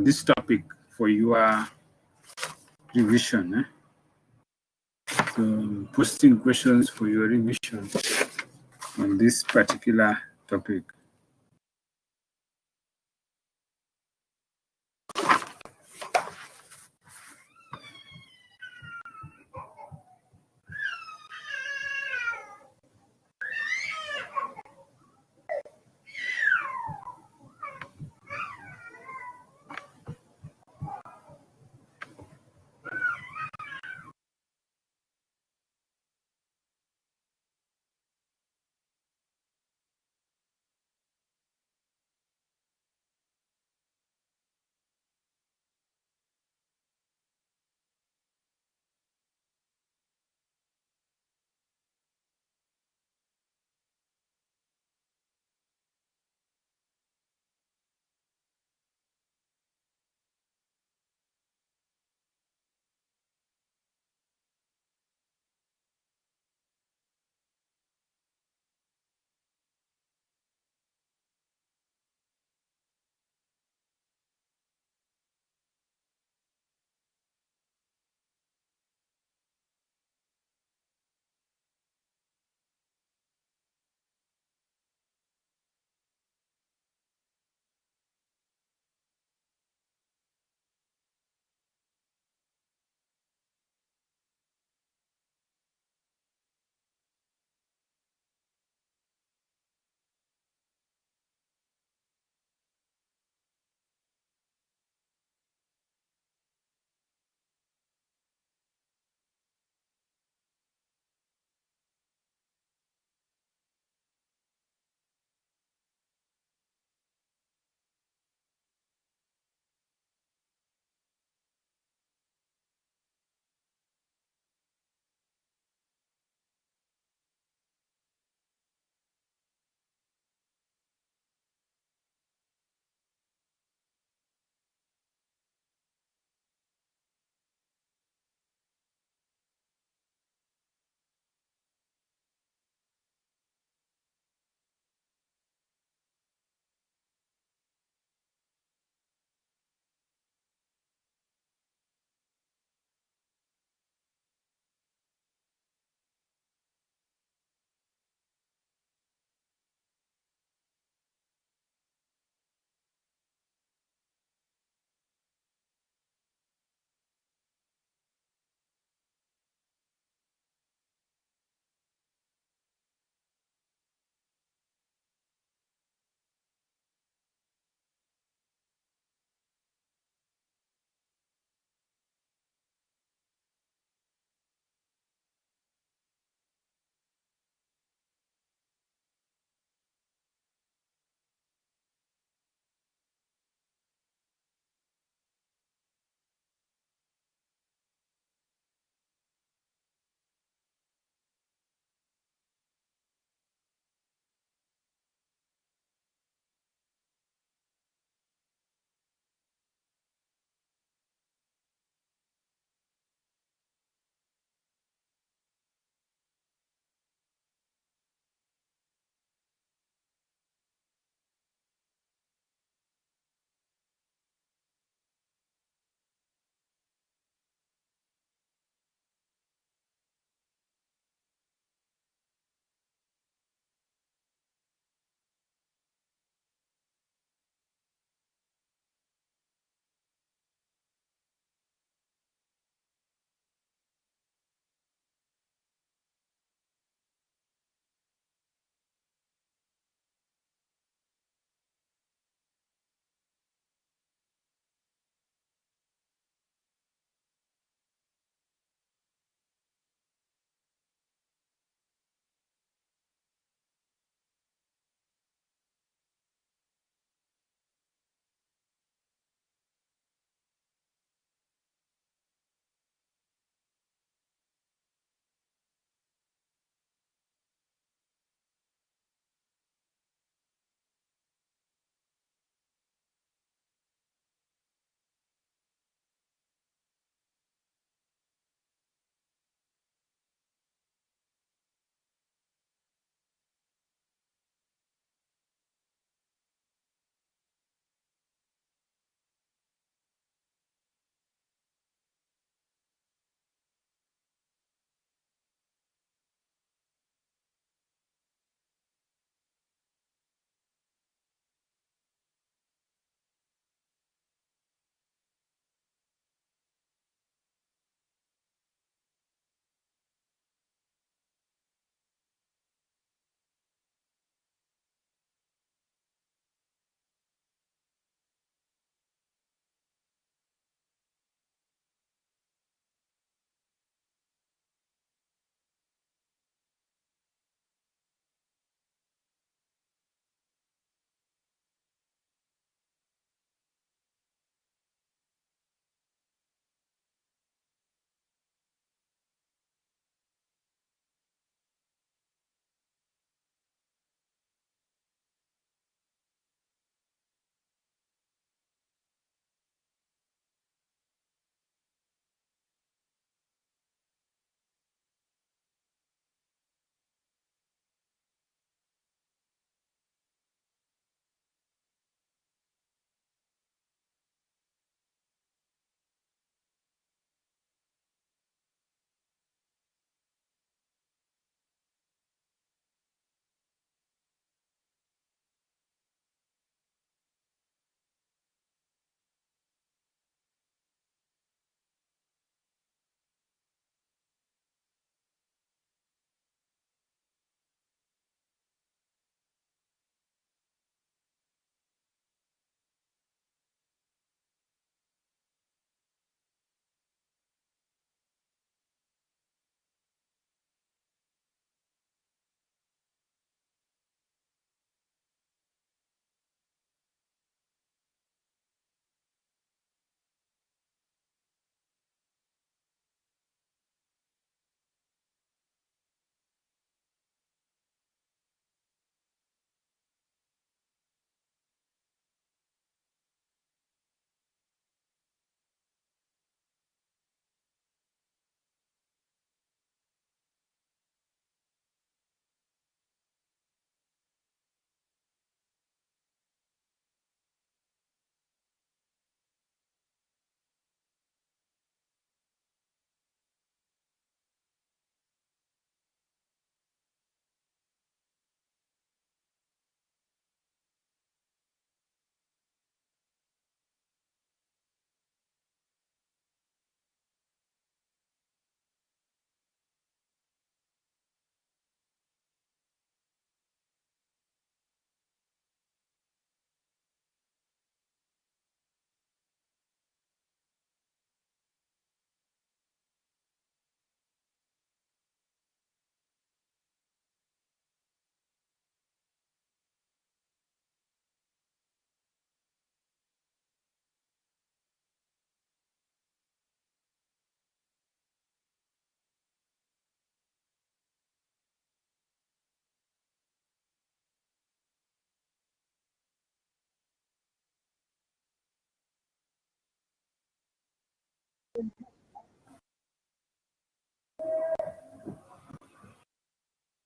this topic for your revision. So I'm posting questions for your revision on this particular topic.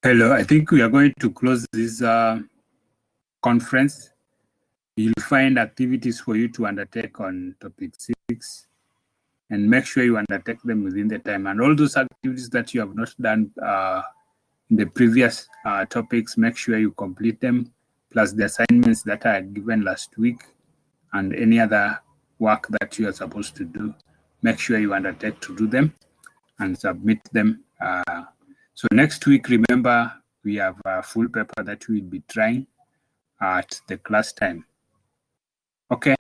Hello, I think we are going to close this conference. You'll find activities for you to undertake on topic 6 and make sure you undertake them within the time. And all those activities that you have not done in the previous topics, make sure you complete them, plus the assignments that are given last week and any other work that you are supposed to do. Make sure you undertake to do them and submit them. So next week, remember, we have a full paper that we'll be trying at the class time. Okay.